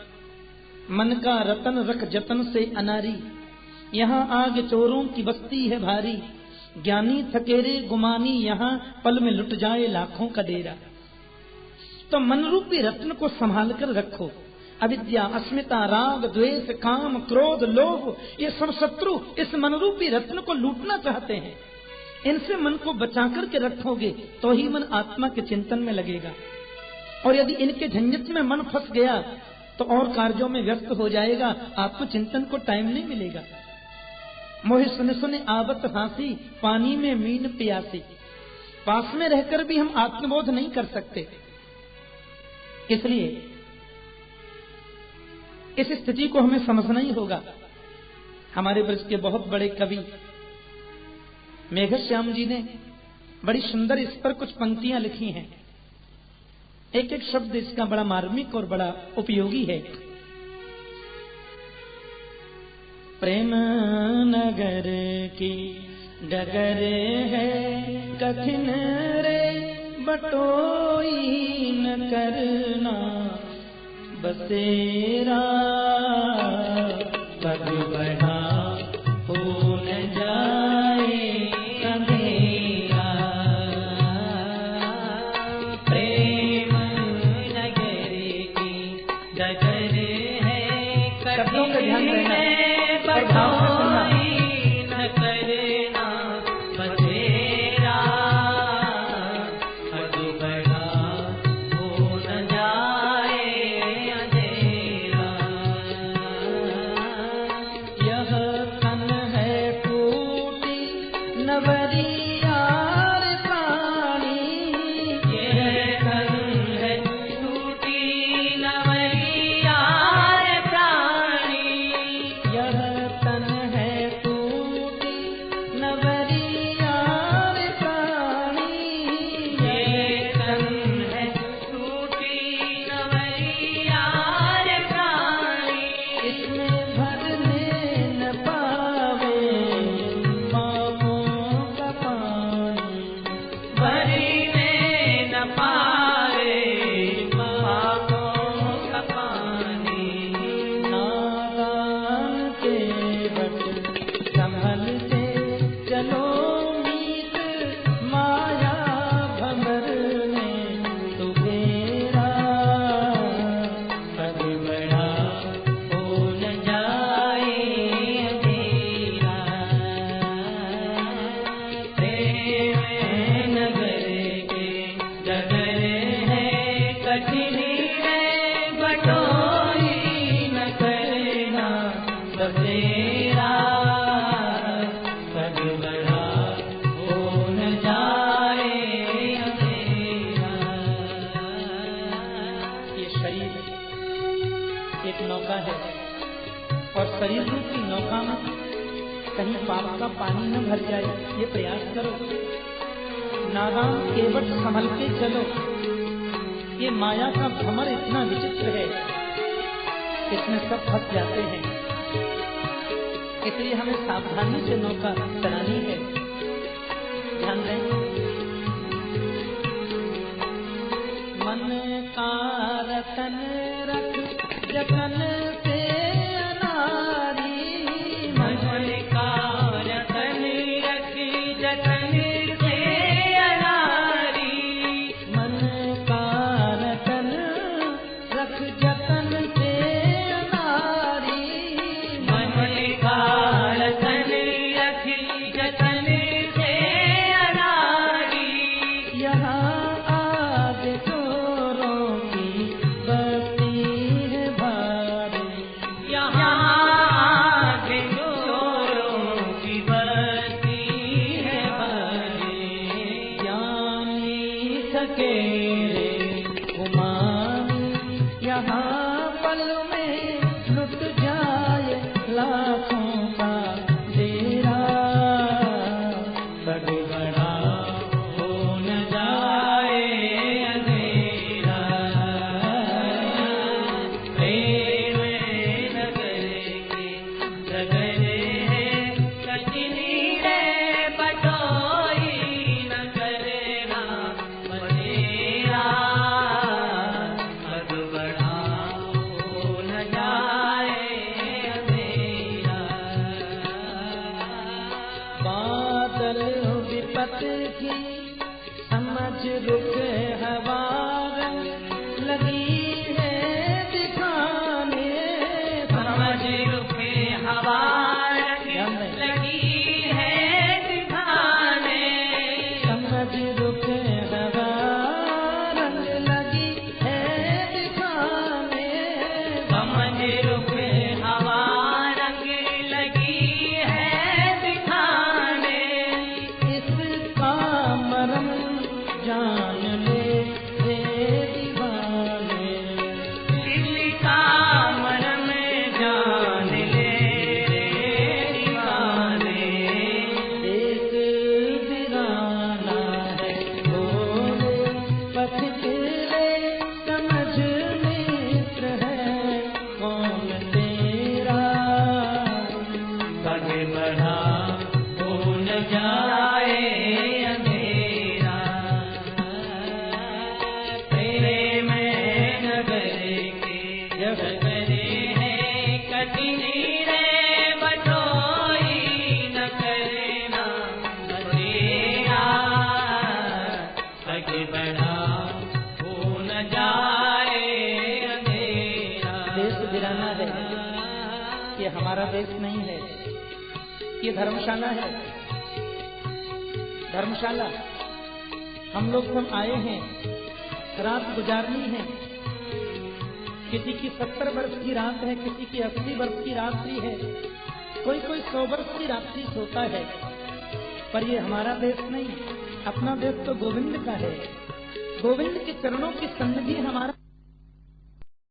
मन का रतन रख जतन से अनारी, यहाँ आग चोरों की बस्ती है भारी। ज्ञानी थकेरे गुमानी, यहाँ पल में लुट जाए लाखों का डेरा। तो मन रूपी रत्न को संभाल कर रखो। अविद्या, अस्मिता, राग, द्वेष, काम, क्रोध, लोभ, ये सब शत्रु इस मन रूपी रत्न को लूटना चाहते हैं। इनसे मन को बचा करके रखोगे तो ही मन आत्मा के चिंतन में लगेगा। और यदि इनके झंझट में मन फंस गया तो और कार्यों में व्यस्त हो जाएगा, आत्मचिंतन को टाइम नहीं मिलेगा। मोहे सुने सुने आवत हांसी, पानी में मीन प्यासी। पास में रहकर भी हम आत्मबोध नहीं कर सकते। इसलिए इस स्थिति को हमें समझना ही होगा। हमारे ब्रज के बहुत बड़े कवि मेघश्याम जी ने बड़ी सुंदर इस पर कुछ पंक्तियां लिखी हैं। एक एक शब्द इसका बड़ा मार्मिक और बड़ा उपयोगी है। प्रेम नगर की डगर है कठिन रे, बटोई न करना बसेरा। पग बढ़ा हो न जाए अंधेरा। प्रेम नगर की डगर है कठिन रे, कहीं पाप का पानी न भर जाए, ये प्रयास करो। नादान केवट संभल के चलो, ये माया का भंवर इतना विचित्र है, इसमें सब फंस जाते हैं। इसलिए हमें सावधानी से नौका चलानी है। ध्यान दें, मन का रतन रख जतन से अनारी, मन का रतन रख जतन से अनारी, मन का रतन रख जतन से अनारी, मन का रतन रख जतन से अनारी। यहाँ आज चोरों की बस्ती है भारी, यहाँ आज चोरों की बस्ती है भारी। ज्ञानी सकेरे गुमानी, यहाँ पल में लुट जाए लाखों का डेरा। बड़े बड़ा हो न जाए अंधेरा, प्रेम नगर के जगरे है कचनी रे बटोई, न करेगा बनेरा। बड़ बड़ा हो न जाए अंधेरा। बादल विपत की समझ रुक हवा लगी है दिखाने, समझ रुक हवा लगी है दिखाने, समझ रुक हवा रंग लगी है दिखाने, समझ रुक हवा रंग लगी है दिखाने। इसका मरम जान ले रे दीवाने, इसका मरम जान ले रे दीवाने। एक वीराना है भोले पथिक रे, समझ मित्र है कौन तेरा। बड़े बड़ा हो न जाए अंधेरा, प्रेम नगर के जगरे है कचनी रे बटोई, न करना बनेरा। बड़े बड़ा हो न जाए अंधेरा। देश वीराना है, ये हमारा देश नहीं है, ये धर्मशाला है। धर्मशाला हम लोग सब आए हैं, रात गुजारनी है। किसी की 70 वर्ष की रात है, किसी की 80 वर्ष की रात्रि है, कोई 100 वर्ष की रात्रि सोता है। पर ये हमारा देश नहीं, अपना देश तो गोविंद का है। गोविंद के चरणों की सन्निधि हमारा